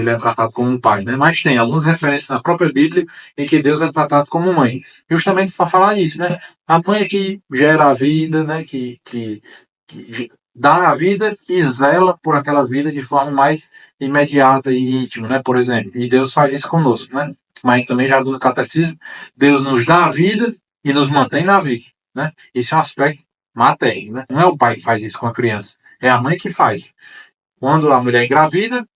A: é tratado como um pai, né? Mas tem algumas referências na própria Bíblia em que Deus é tratado como mãe. Justamente para falar isso, né? A mãe é que gera a vida, né? Que dá a vida e zela por aquela vida de forma mais imediata e íntima, né? Por exemplo. E Deus faz isso conosco, né? Mas também já do catecismo, Deus nos dá a vida e nos mantém na vida. Né? Esse é um aspecto materno, né? Não é o pai que faz isso com a criança, é a mãe que faz. Quando a mulher engravida,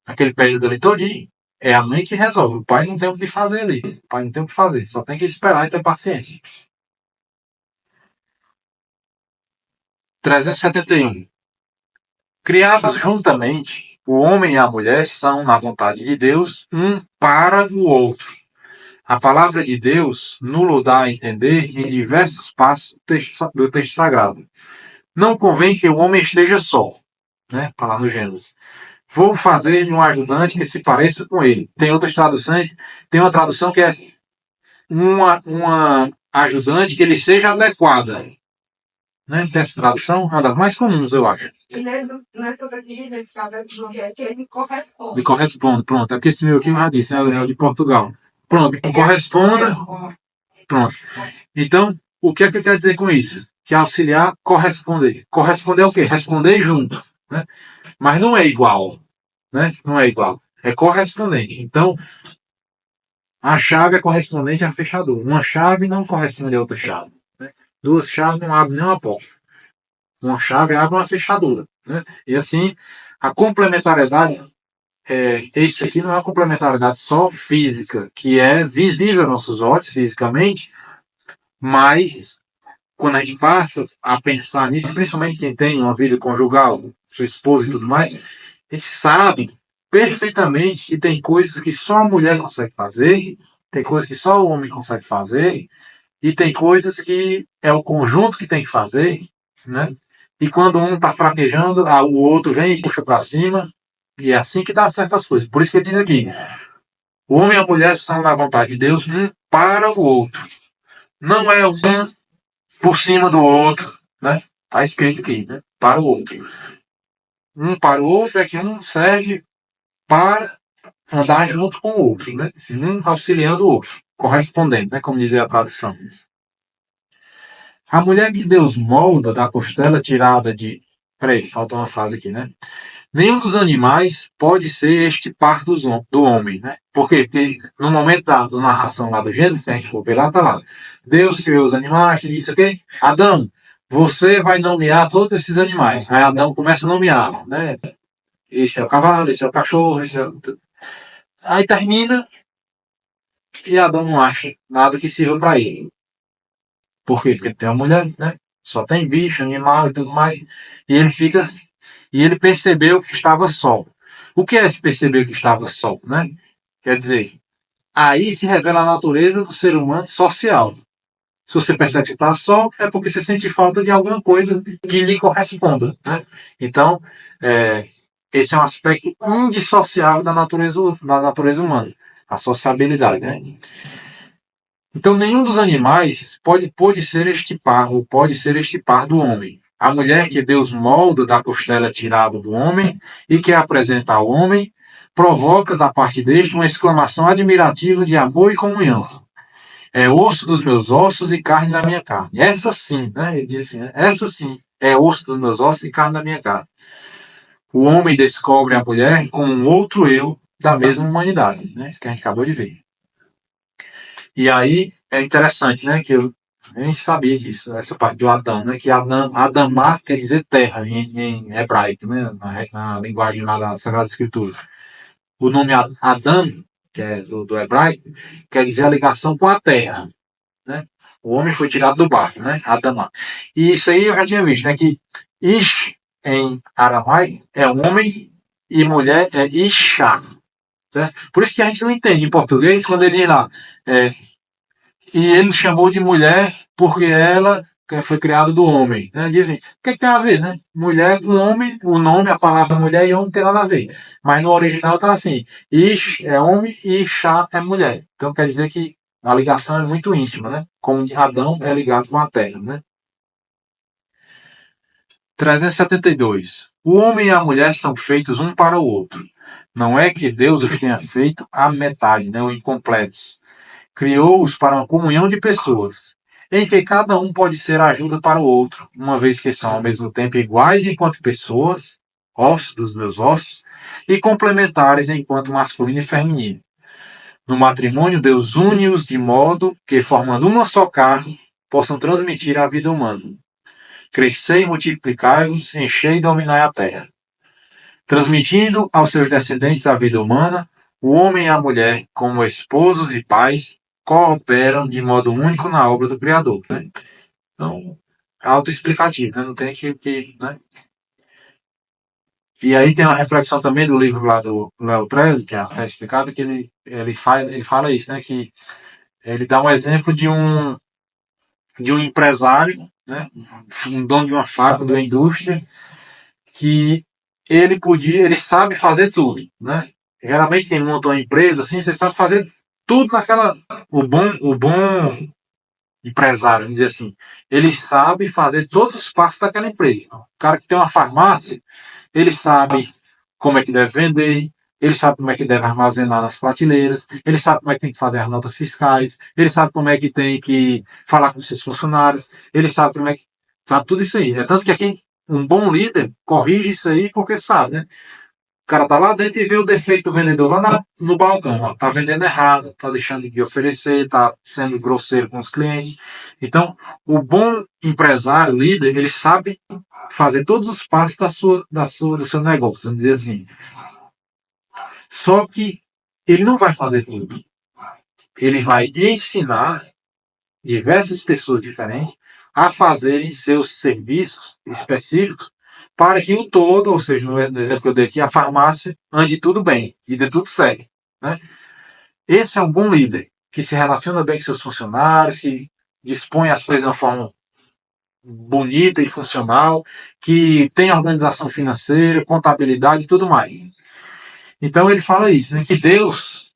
A: aquele período ali todinho, é a mãe que resolve. O pai não tem o que fazer ali. O pai não tem o que fazer, só tem que esperar e ter paciência. 371. Criados juntamente, o homem e a mulher são, na vontade de Deus, um para o outro. A palavra de Deus nos dá a entender em diversos passos do texto sagrado. Não convém que o homem esteja só, né? Está lá no Gênesis. Vou fazer um ajudante que se pareça com ele. Tem outras traduções, tem uma tradução que é uma ajudante que ele seja adequada. Né? Tem essa tradução, uma das mais comuns, eu acho.
B: E nessa daqui, nesse caso, que ele corresponde.
A: Me corresponde, pronto. É porque esse meu aqui eu já disse, né? É o de Portugal. Pronto, corresponda. Pronto. Então, o que é que quer dizer com isso? Que auxiliar, corresponder. Corresponder é o quê? Responder junto. Né? Mas não é igual. Né? Não é igual. É correspondente. Então, a chave é correspondente à fechadura. Uma chave não corresponde a outra chave. Né? Duas chaves não abrem nenhuma porta. Uma chave abre uma fechadura. Né? E assim, a complementariedade, isso aqui não é uma complementariedade só física, que é visível aos nossos olhos, fisicamente, mas quando a gente passa a pensar nisso, principalmente quem tem uma vida conjugal, sua esposa e tudo mais, a gente sabe perfeitamente que tem coisas que só a mulher consegue fazer, tem coisas que só o homem consegue fazer, e tem coisas que é o conjunto que tem que fazer, né? E quando um está fraquejando, o outro vem e puxa para cima, e é assim que dá certas coisas. Por isso que ele diz aqui, o homem e a mulher são na vontade de Deus um para o outro. Não é um por cima do outro, né? Está escrito aqui, né? Para o outro. Um para o outro é que um serve para andar junto com o outro, né? Um auxiliando o outro, correspondendo, né? Como dizia a tradução. A mulher que Deus molda da costela tirada de... Peraí, falta uma frase aqui, né? Nenhum dos animais pode ser este par do homem, né? Por quê? Porque no momento da narração lá do Gênesis, se a gente for ver lá, tá lá. Deus criou os animais, disse o quê? Adão, você vai nomear todos esses animais. Aí Adão começa a nomear, né? Esse é o cavalo, esse é o cachorro, esse é o... Aí termina e Adão não acha nada que sirva para ele. Por quê? Porque tem uma mulher, né? Só tem bicho, animal e tudo mais. E ele fica... E ele percebeu que estava só. O que é se perceber que estava só, né? Quer dizer, aí se revela a natureza do ser humano social. Se você percebe que está só, é porque você sente falta de alguma coisa que lhe corresponda, né? Então, esse é um aspecto indissociável da natureza humana. A sociabilidade, né? Então, nenhum dos animais pode ser este par, ou pode ser este par do homem. A mulher que Deus molda da costela tirada do homem e que apresenta ao homem, provoca da parte deste uma exclamação admirativa de amor e comunhão. É osso dos meus ossos e carne da minha carne. Essa sim, né? Ele diz assim, né? Essa sim é osso dos meus ossos e carne da minha carne. O homem descobre a mulher como um outro eu da mesma humanidade, né? Isso que a gente acabou de ver. E aí é interessante, né? Que eu nem sabia disso, essa parte do Adão, né? Que Adamá quer dizer terra em hebraico, né? Na linguagem lá da Sagrada Escritura. O nome Adão, que é do hebraico, quer dizer a ligação com a terra, né? O homem foi tirado do barro, né? Adamá. E isso aí eu já tinha visto, né? Que Ish em aramaico é homem e mulher é Isha. Né? Por isso que a gente não entende em português quando ele diz lá. E ele chamou de mulher porque ela foi criada do homem. Né? Dizem, o que tem a ver, né? Mulher com homem, o nome, a palavra mulher e homem não tem nada a ver. Mas no original está assim, Ish é homem e Isha é mulher. Então quer dizer que a ligação é muito íntima, né? Como Adão é ligado com a terra, né? 372. O homem e a mulher são feitos um para o outro. Não é que Deus os tenha feito à metade, né? Ou incompletos. Criou-os para uma comunhão de pessoas, em que cada um pode ser ajuda para o outro, uma vez que são ao mesmo tempo iguais enquanto pessoas, ossos dos meus ossos, e complementares enquanto masculino e feminino. No matrimônio, Deus une-os de modo que, formando uma só carne, possam transmitir a vida humana. crescei e multiplicai-vos, enchei e dominai a terra. Transmitindo aos seus descendentes a vida humana, o homem e a mulher, como esposos e pais, cooperam de modo único na obra do Criador. Né? Então, é autoexplicativo, né? Não tem né? E aí tem uma reflexão também do livro lá do Léo Treze, que é a Fé Explicada, que ele fala isso, né? Que ele dá um exemplo de um empresário, né? Um dono de uma fábrica, de uma indústria, que ele sabe fazer tudo, né? Geralmente quem monta uma empresa, assim, você sabe fazer tudo naquela... O bom empresário, vamos dizer assim, ele sabe fazer todos os passos daquela empresa. O cara que tem uma farmácia, ele sabe como é que deve vender, ele sabe como é que deve armazenar nas prateleiras, ele sabe como é que tem que fazer as notas fiscais, ele sabe como é que tem que falar com os seus funcionários, ele sabe como é que... Sabe tudo isso aí. É tanto que aqui um bom líder corrige isso aí porque sabe, né? O cara tá lá dentro e vê o defeito do vendedor lá no balcão. Ó, tá vendendo errado, tá deixando de oferecer, tá sendo grosseiro com os clientes. Então, o bom empresário, líder, ele sabe fazer todos os passos do seu negócio, vamos dizer assim. Só que ele não vai fazer tudo. Ele vai ensinar diversas pessoas diferentes a fazerem seus serviços específicos para que o todo, ou seja, no exemplo que eu dei aqui, a farmácia, ande tudo bem e dê tudo certo. Né? Esse é um bom líder, que se relaciona bem com seus funcionários, que dispõe as coisas de uma forma bonita e funcional, que tem organização financeira, contabilidade e tudo mais. Então ele fala isso, né, que Deus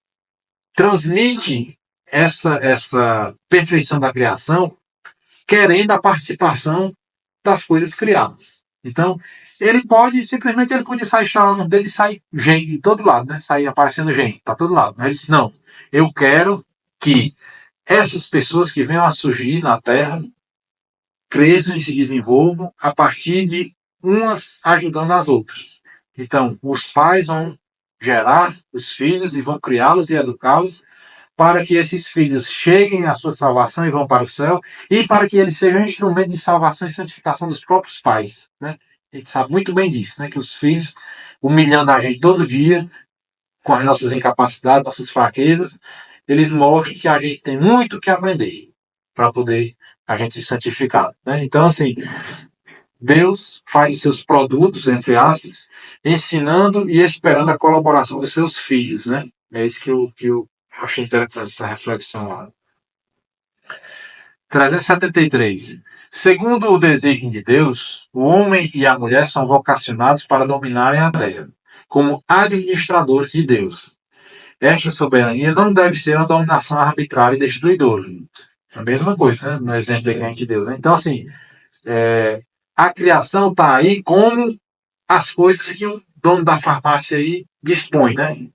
A: transmite essa perfeição da criação querendo a participação das coisas criadas. Então, ele pode sair instalando dele e sair gente de todo lado, né? Sair aparecendo gente para todo lado. Mas ele disse, não, eu quero que essas pessoas que venham a surgir na Terra cresçam e se desenvolvam a partir de umas ajudando as outras. Então, os pais vão gerar os filhos e vão criá-los e educá-los para que esses filhos cheguem à sua salvação e vão para o céu, e para que eles sejam um instrumento de salvação e santificação dos próprios pais. Né? A gente sabe muito bem disso, né? Que os filhos, humilhando a gente todo dia, com as nossas incapacidades, nossas fraquezas, eles mostram que a gente tem muito que aprender para poder a gente se santificar. Né? Então, assim, Deus faz seus produtos, entre aspas, ensinando e esperando a colaboração dos seus filhos. Né? É isso que eu achei interessante, essa reflexão lá. 373. Segundo o desígnio de Deus, o homem e a mulher são vocacionados para dominarem a terra, como administradores de Deus. Esta soberania não deve ser uma dominação arbitrária e destruidora. É a mesma coisa, né? No exemplo que a gente deu. Né? Então, assim, a criação está aí como as coisas que o dono da farmácia aí dispõe, né?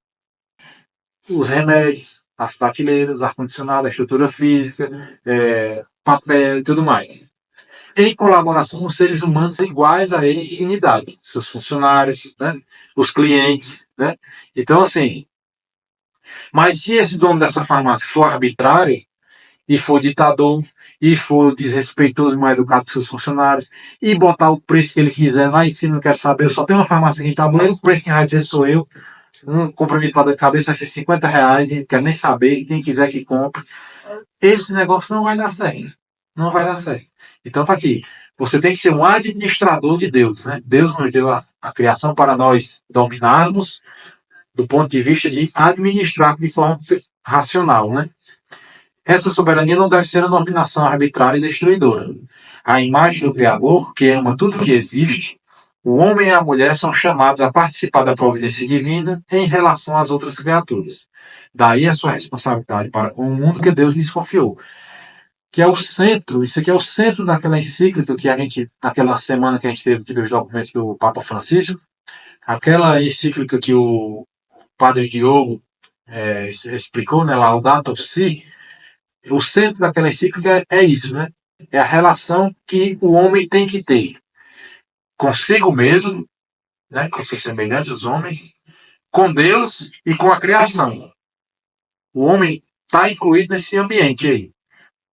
A: Os remédios, as prateleiras, ar-condicionado, a estrutura física, papel e tudo mais. Em colaboração com seres humanos iguais a ele em dignidade. Seus funcionários, né? Os clientes. Né? Então, assim, mas se esse dono dessa farmácia for arbitrário, e for ditador, e for desrespeitoso e mal educado com seus funcionários, e botar o preço que ele quiser lá em cima, não quero saber, eu só tenho uma farmácia aqui em tabuleiro, o preço que vai dizer sou eu, um comprimido para dor de cabeça vai ser R$50, e não quero nem saber, quem quiser que compre. Esse negócio não vai dar certo. Não vai dar certo. Então tá aqui. Você tem que ser um administrador de Deus. Né? Deus nos deu a criação para nós dominarmos do ponto de vista de administrar de forma racional. Né? Essa soberania não deve ser uma dominação arbitrária e destruidora. A imagem do Criador, que ama tudo que existe, o homem e a mulher são chamados a participar da providência divina em relação às outras criaturas. Daí a sua responsabilidade para com o mundo que Deus lhes confiou. Que é o centro, isso aqui é o centro daquela encíclica que a gente, naquela semana que a gente teve os documentos do Papa Francisco, aquela encíclica que o Padre Diogo explicou, né, Laudato Si, o centro daquela encíclica é isso, né? É a relação que o homem tem que ter consigo mesmo, né, com seus semelhantes, os homens, com Deus e com a criação. O homem está incluído nesse ambiente aí.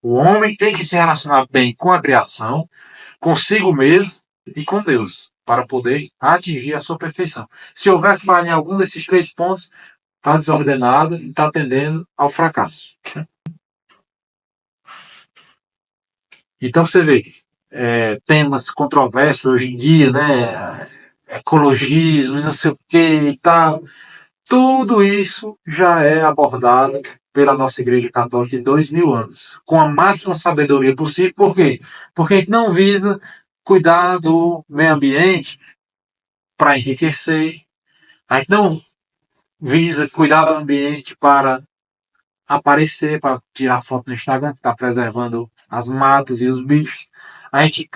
A: O homem tem que se relacionar bem com a criação, consigo mesmo e com Deus, para poder atingir a sua perfeição. Se houver falha em algum desses 3 pontos, está desordenado e está tendendo ao fracasso. Então você vê, temas controversos hoje em dia, né? Ecologismo, não sei o que e tal. Tudo isso já é abordado pela nossa Igreja Católica de 2000 anos, com a máxima sabedoria possível. Por quê? Porque a gente não visa cuidar do meio ambiente para enriquecer, a gente não visa cuidar do ambiente para aparecer, para tirar foto no Instagram, ficar preservando as matas e os bichos. A gente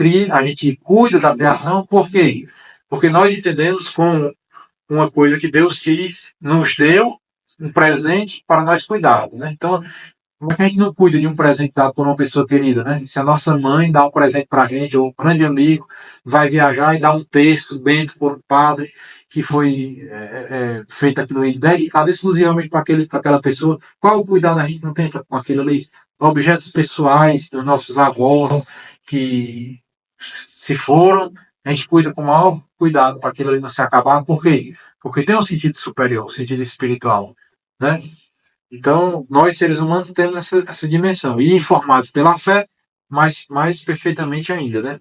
A: cuida da criação, por quê? Porque nós entendemos como uma coisa que Deus nos deu um presente para nós cuidarmos, né? Então, como é que a gente não cuida de um presente dado por uma pessoa querida, né? Se a nossa mãe dá um presente para a gente, ou um grande amigo vai viajar e dá um terço bento por um padre que foi feito aquilo aí, dedicado exclusivamente para aquela pessoa, qual o cuidado a gente não tem com aquilo ali? Objetos pessoais dos nossos avós que se foram, a gente cuida com o maior cuidado para aquilo ali não se acabar. Por quê? Porque tem um sentido superior, um sentido espiritual, né? Então, nós seres humanos temos essa dimensão. E informados pela fé, mais perfeitamente ainda, né?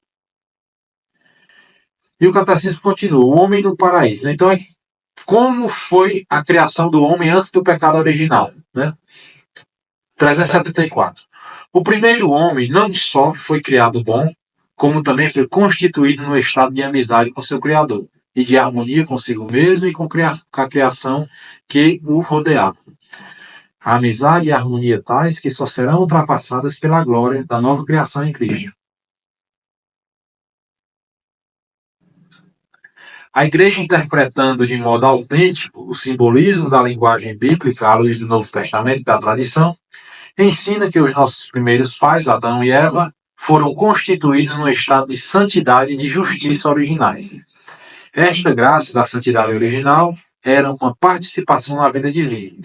A: E o catecismo continua, o homem no paraíso, né? Então, como foi a criação do homem antes do pecado original, né? 374. O primeiro homem não só foi criado bom, como também foi constituído no estado de amizade com seu Criador, e de harmonia consigo mesmo e com a criação que o rodeava. A amizade e a harmonia tais que só serão ultrapassadas pela glória da nova criação em Cristo. A Igreja, interpretando de modo autêntico o simbolismo da linguagem bíblica à luz do Novo Testamento e da tradição, ensina que os nossos primeiros pais, Adão e Eva, foram constituídos no estado de santidade e de justiça originais. Esta graça da santidade original era uma participação na vida divina.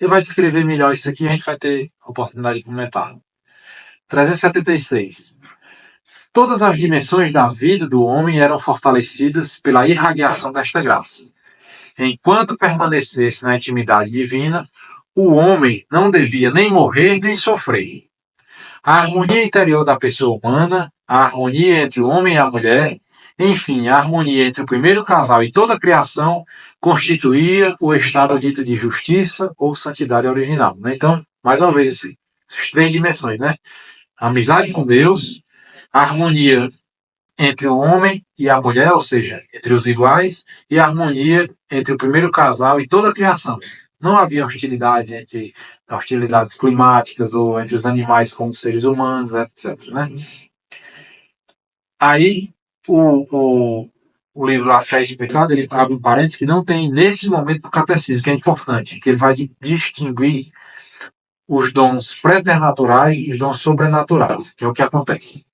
A: Ele vai descrever melhor isso aqui e a gente vai ter a oportunidade de comentar. 376. Todas as dimensões da vida do homem eram fortalecidas pela irradiação desta graça. Enquanto permanecesse na intimidade divina, o homem não devia nem morrer nem sofrer. A harmonia interior da pessoa humana, a harmonia entre o homem e a mulher, enfim, a harmonia entre o primeiro casal e toda a criação, constituía o estado dito de justiça ou santidade original. Né? Então, mais uma vez, essas 3 dimensões, né? A amizade com Deus, a harmonia entre o homem e a mulher, ou seja, entre os iguais, e a harmonia entre o primeiro casal e toda a criação. Não havia hostilidade entre hostilidades climáticas ou entre os animais com os seres humanos, etc. Né? Aí, o livro A Fé e o Pecado, ele abre um parênteses que não tem nesse momento do catecismo, que é importante, que ele vai distinguir os dons preternaturais e os dons sobrenaturais, que é o que acontece.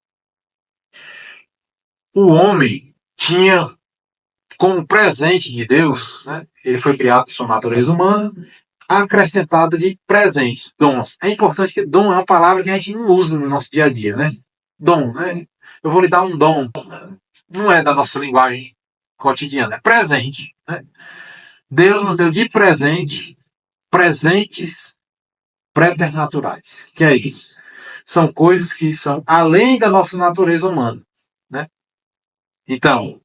A: O homem tinha como presente de Deus, né? Ele foi criado com sua natureza humana, acrescentada de presentes, dons. É importante que dom é uma palavra que a gente não usa no nosso dia a dia, né? Dom, né? Eu vou lhe dar um dom. Não é da nossa linguagem cotidiana, é presente, né? Deus nos deu de presente presentes preternaturais. Que é isso? São coisas que são além da nossa natureza humana, né? Então,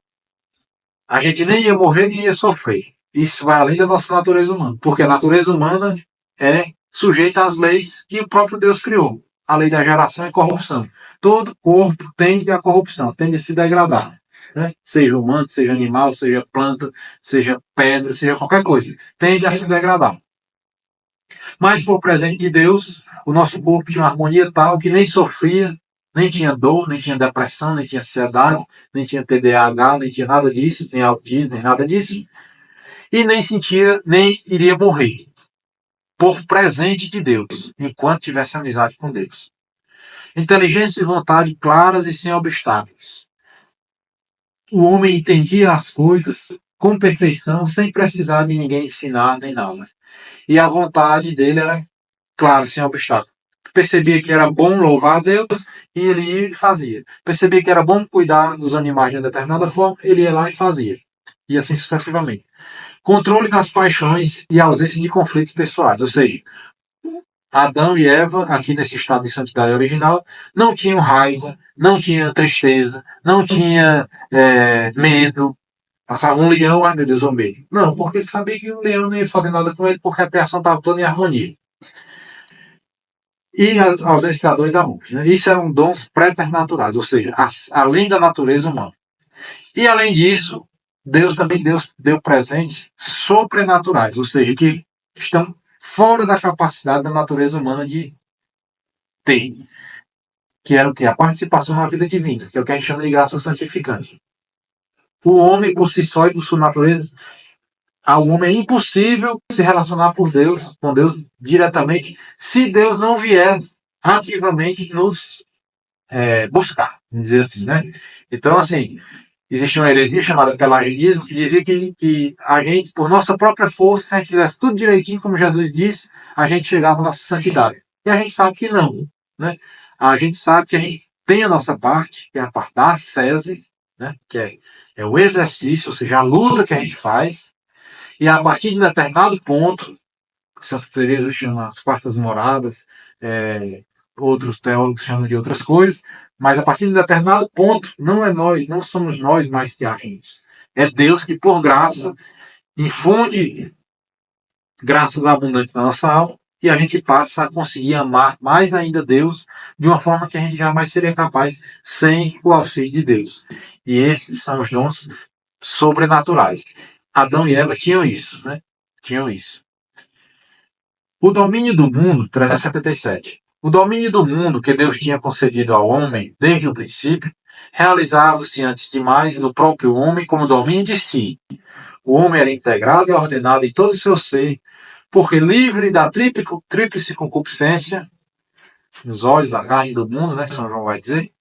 A: a gente nem ia morrer nem ia sofrer. Isso vai além da nossa natureza humana. Porque a natureza humana é sujeita às leis que o próprio Deus criou. A lei da geração e corrupção. Todo corpo tende à corrupção, tende a se degradar. Né? Seja humano, seja animal, seja planta, seja pedra, seja qualquer coisa. Tende a se degradar. Mas por presente de Deus, o nosso corpo tinha uma harmonia tal que nem sofria, nem tinha dor, nem tinha depressão, nem tinha ansiedade, nem tinha TDAH, nem tinha nada disso, nem autismo, nem nada disso. E nem sentia, nem iria morrer. Por presente de Deus, enquanto tivesse amizade com Deus. Inteligência e vontade claras e sem obstáculos. O homem entendia as coisas com perfeição, sem precisar de ninguém ensinar nem nada. E a vontade dele era clara, sem obstáculo. percebia que era bom louvar a Deus e ele ia e fazia. Percebia que era bom cuidar dos animais de uma determinada forma, ele ia lá e fazia. E assim sucessivamente. Controle das paixões e ausência de conflitos pessoais. Ou seja, Adão e Eva, aqui nesse estado de santidade original, não tinham raiva, não tinham tristeza, não tinham medo. Passava um leão, ai meu Deus, o medo. Não, porque ele sabia que o leão não ia fazer nada com ele, porque a criação estava toda em harmonia. E a ausência da dor e da morte. Né? Isso eram dons preternaturais, ou seja, além da natureza humana. E além disso, Deus também deu presentes sobrenaturais, ou seja, que estão fora da capacidade da natureza humana de ter. Que era o quê? A participação na vida divina, que é o que a gente chama de graça santificante. O homem, por si só e por sua natureza, ao homem é impossível se relacionar com Deus diretamente, se Deus não vier ativamente nos buscar, vamos dizer assim, né? Então, assim, existe uma heresia chamada pelagianismo que dizia que a gente, por nossa própria força, se a gente fizesse tudo direitinho, como Jesus disse, a gente chegava à nossa santidade. E a gente sabe que não, né? A gente sabe que a gente tem a nossa parte, que é a parte da ascese, né? Que é o exercício, ou seja, a luta que a gente faz, e a partir de um determinado ponto, que Santa Teresa chama as quartas moradas, outros teólogos chamam de outras coisas, mas a partir de um determinado ponto, não é nós, não somos nós mais que agimos. É Deus que, por graça, infunde graças abundantes na nossa alma e a gente passa a conseguir amar mais ainda Deus de uma forma que a gente jamais seria capaz sem o auxílio de Deus. E esses são os dons sobrenaturais. Adão e Eva tinham isso, né? Tinham isso. O domínio do mundo, 377. O domínio do mundo que Deus tinha concedido ao homem desde o princípio realizava-se antes de mais no próprio homem como domínio de si. O homem era integrado e ordenado em todo o seu ser, porque livre da tríplice concupiscência, nos olhos da carne do mundo, né, São João vai dizer,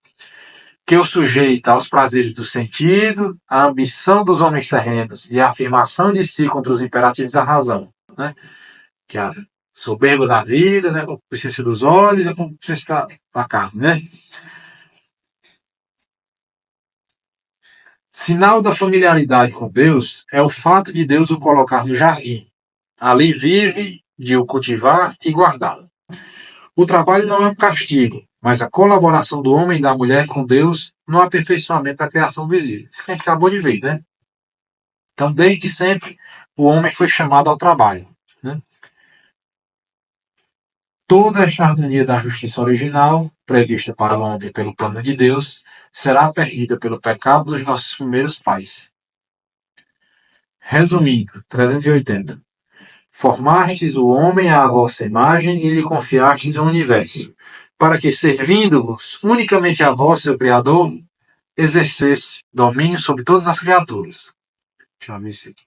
A: que o sujeita aos prazeres do sentido, à ambição dos homens terrenos e à afirmação de si contra os imperativos da razão, né, que é a soberba da vida, né, a concupiscência dos olhos e a concupiscência da carne, né. Sinal da familiaridade com Deus é o fato de Deus o colocar no jardim. Ali vive de o cultivar e guardá-lo. O trabalho não é um castigo, mas a colaboração do homem e da mulher com Deus no aperfeiçoamento da criação visível. Isso que a gente acabou de ver, né? Então, desde sempre, o homem foi chamado ao trabalho. Né? Toda esta harmonia da justiça original, prevista para o homem pelo plano de Deus, será perdida pelo pecado dos nossos primeiros pais. Resumindo, 380. Formastes o homem à vossa imagem e lhe confiastes o universo, para que, servindo-vos unicamente a vós, seu Criador, exercesse domínio sobre todas as criaturas. Deixa eu ver isso aqui.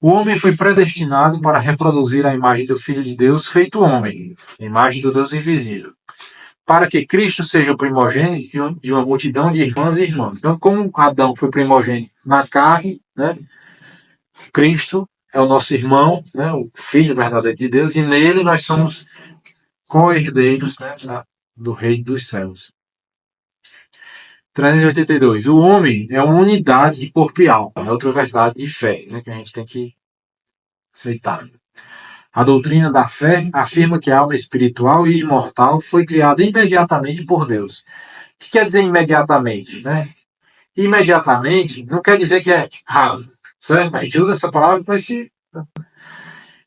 A: O homem foi predestinado para reproduzir a imagem do Filho de Deus feito homem, a imagem do Deus invisível, para que Cristo seja o primogênito de uma multidão de irmãs e irmãos. Então, como Adão foi primogênito na carne, né, Cristo é o nosso irmão, né, o Filho verdadeiro de Deus, e nele nós somos co-herdeiros, né, do Rei dos Céus. 382. O homem é uma unidade de corpo e alma. É outra verdade de fé, né, que a gente tem que aceitar. A doutrina da fé afirma que a alma espiritual e imortal foi criada imediatamente por Deus. O que quer dizer imediatamente? Né? Imediatamente não quer dizer que é rápido. Certo? A gente usa essa palavra para esse.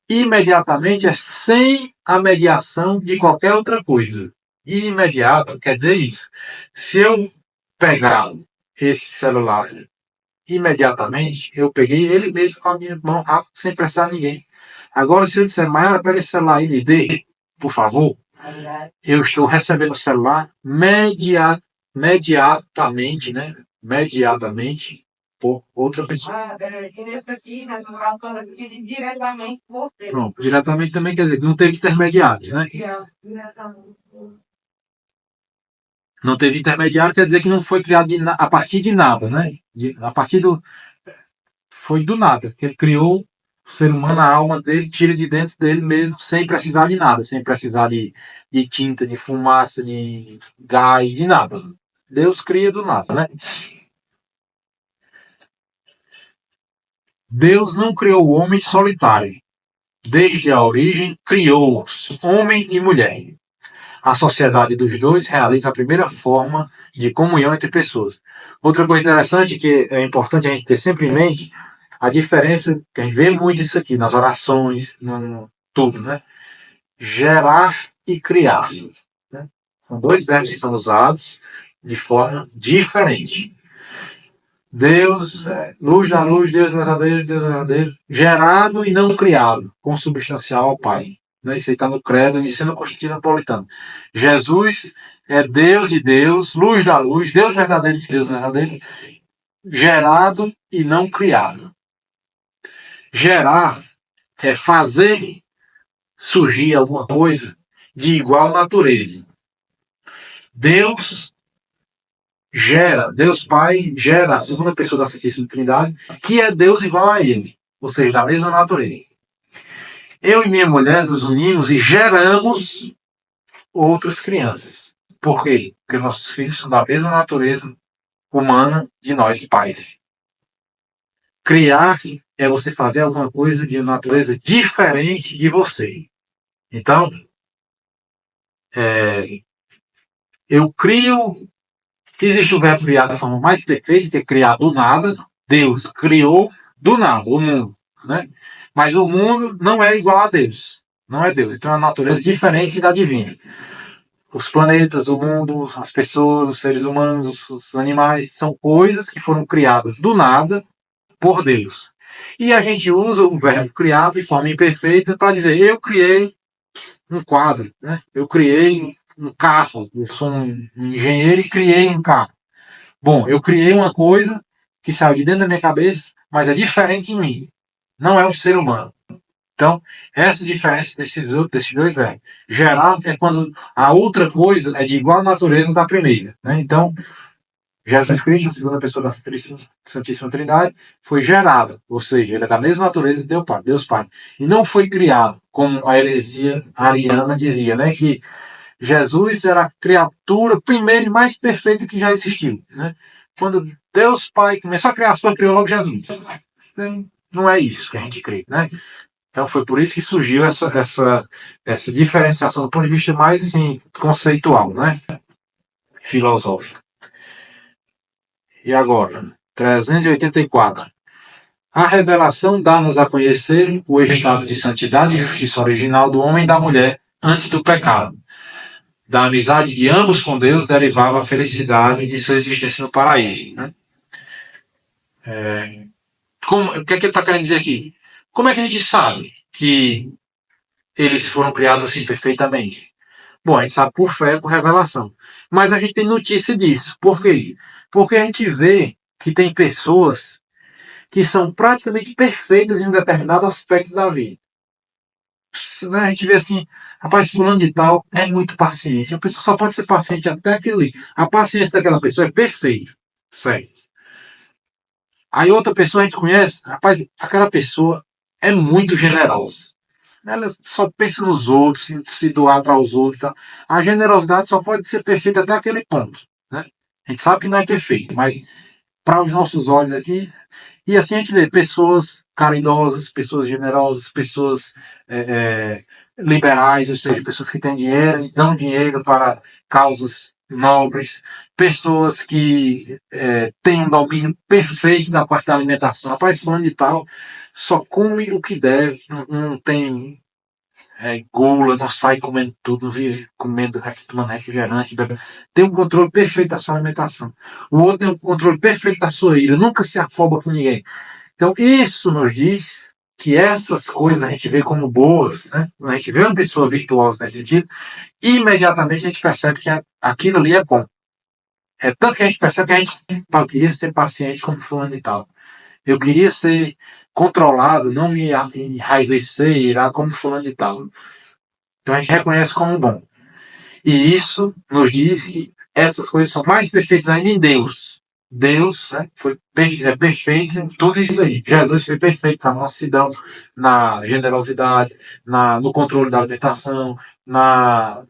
A: Imediatamente é sem a mediação de qualquer outra coisa. Imediato quer dizer isso. Se eu pegar esse celular imediatamente, eu peguei ele mesmo com a minha mão rápido, sem precisar de ninguém. Agora, se eu disser, Maiara, pega esse celular e me dê, por favor, eu estou recebendo o celular imediatamente, né? Mediatamente por outra pessoa.
B: Diretamente por Deus.
A: Pronto, diretamente também quer dizer que não teve intermediários, né? Não teve intermediário, quer dizer que não foi criado a partir de nada, né? A partir do... Foi do nada, que ele criou O ser humano, a alma dele, tira de dentro dele mesmo, sem precisar de nada, sem precisar de tinta, de fumaça, de gás, de nada. Deus cria do nada, né? Deus não criou o homem solitário. Desde a origem, criou-os, homem e mulher. A sociedade dos dois realiza a primeira forma de comunhão entre pessoas. Outra coisa interessante que é importante a gente ter sempre em mente, a diferença, que a gente vê muito isso aqui nas orações, tudo, né? Gerar e criar. Né? São dois verbos que são usados de forma diferente. Deus, luz da luz, Deus verdadeiro, Deus verdadeiro, gerado e não criado, consubstancial ao Pai. Né? Isso aí está no credo, ensino constantinopolitano. Jesus é Deus de Deus, luz da luz, Deus verdadeiro de Deus verdadeiro, gerado e não criado. Gerar é fazer surgir alguma coisa de igual natureza. Deus gera, Deus Pai gera a segunda pessoa da Santíssima Trindade, que é Deus igual a Ele, ou seja, da mesma natureza. Eu e minha mulher nos unimos e geramos outras crianças. Por quê? Porque nossos filhos são da mesma natureza humana de nós pais. Criar é você fazer alguma coisa de natureza diferente de você. Então, eu crio. Existe o verbo criar da forma mais perfeita, que é criar do nada. Deus criou do nada o mundo. Né? Mas o mundo não é igual a Deus. Não é Deus. Então é uma natureza diferente da divina. Os planetas, o mundo, as pessoas, os seres humanos, os animais, são coisas que foram criadas do nada por Deus. E a gente usa o verbo criado de forma imperfeita para dizer, eu criei um quadro, né? Eu criei um carro, eu sou um engenheiro e criei um carro. Bom, eu criei uma coisa que saiu de dentro da minha cabeça, mas é diferente de mim. Não é um ser humano. Então, essa diferença desses dois verbos. Gerar é quando a outra coisa é de igual natureza da primeira. Né? Então, Jesus Cristo, a segunda pessoa da Santíssima Trindade, foi gerado, ou seja, ele é da mesma natureza de Deus Pai. E não foi criado, como a heresia ariana dizia, né? Que Jesus era a criatura primeira e mais perfeita que já existiu. Né? Quando Deus Pai começou a criar a sua, criou logo Jesus. Não é isso que a gente crê, né? Então foi por isso que surgiu essa diferenciação do ponto de vista mais assim, conceitual, né? Filosófico. E agora, 384. A revelação dá-nos a conhecer o estado de santidade e justiça original do homem e da mulher antes do pecado. Da amizade de ambos com Deus derivava a felicidade de sua existência no paraíso. Né? O que é que ele está querendo dizer aqui? Como é que a gente sabe que eles foram criados assim perfeitamente? Bom, a gente sabe por fé, por revelação. Mas a gente tem notícia disso. Por quê? Porque a gente vê que tem pessoas que são praticamente perfeitas em um determinado aspecto da vida. A gente vê assim, rapaz, fulano de tal é muito paciente. A pessoa só pode ser paciente até aquilo ali. A paciência daquela pessoa é perfeita. Certo. Aí outra pessoa a gente conhece, rapaz, aquela pessoa é muito generosa. Ela só pensa nos outros, se doar para os outros. Tá? A generosidade só pode ser perfeita até aquele ponto. Né? A gente sabe que não é perfeito, mas para os nossos olhos aqui. E assim a gente vê pessoas caridosas, pessoas generosas, pessoas liberais, ou seja, pessoas que têm dinheiro e dão dinheiro para causas nobres, pessoas que têm um domínio perfeito da parte da alimentação. Rapaz, fulano de tal, só come o que deve, não tem gula, não sai comendo tudo, não vive comendo, tomando refrigerante, tem um controle perfeito da sua alimentação. O outro tem um controle perfeito da sua ira, nunca se afoba com ninguém. Então, isso nos diz que essas coisas a gente vê como boas, né? Quando a gente vê uma pessoa virtuosa nesse sentido, imediatamente a gente percebe que aquilo ali é bom. É tanto que a gente percebe que a gente eu queria ser paciente como fulano e tal. Eu queria ser controlado, não me enraivecer, irar como fulano e tal. Então a gente reconhece como bom. E isso nos diz que essas coisas são mais perfeitas ainda em Deus. Deus, né, foi perfeito em tudo isso aí. Jesus foi perfeito na mansidão, na generosidade, no controle da alimentação, na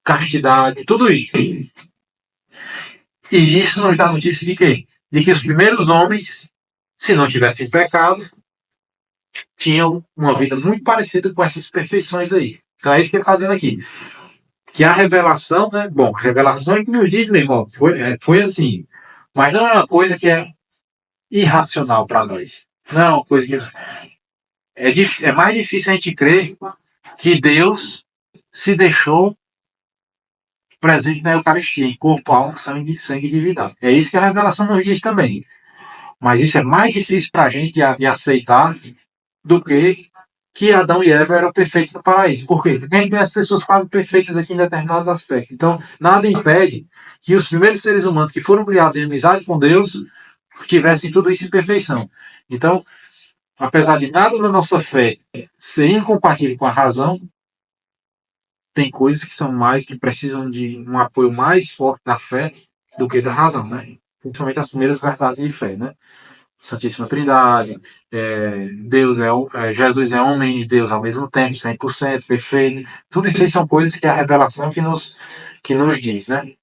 A: castidade, tudo isso. E isso nos dá notícia de quê? De que os primeiros homens, se não tivessem pecado, tinham uma vida muito parecida com essas perfeições aí. Então é isso que ele está dizendo aqui. Que a revelação, né? Bom, a revelação é que nos diz mesmo, ó, foi assim. Mas não é uma coisa que é irracional para nós. Não é uma coisa que. É mais difícil a gente crer que Deus se deixou presente na Eucaristia, em corpo, alma, sangue e divindade. É isso que a revelação nos diz também. Mas isso é mais difícil para a gente de aceitar do que Adão e Eva eram perfeitos no paraíso. Por quê? Porque a gente vê as pessoas quase perfeitas aqui em determinados aspectos. Então, nada impede que os primeiros seres humanos que foram criados em amizade com Deus tivessem tudo isso em perfeição. Então, apesar de nada na nossa fé ser incompatível com a razão, tem coisas que são mais, que precisam de um apoio mais forte da fé do que da razão, né? Principalmente as primeiras verdades de fé, né? Santíssima Trindade, Jesus é homem e Deus ao mesmo tempo, 100%, perfeito. Tudo isso aí são coisas que é a revelação que nos diz, né?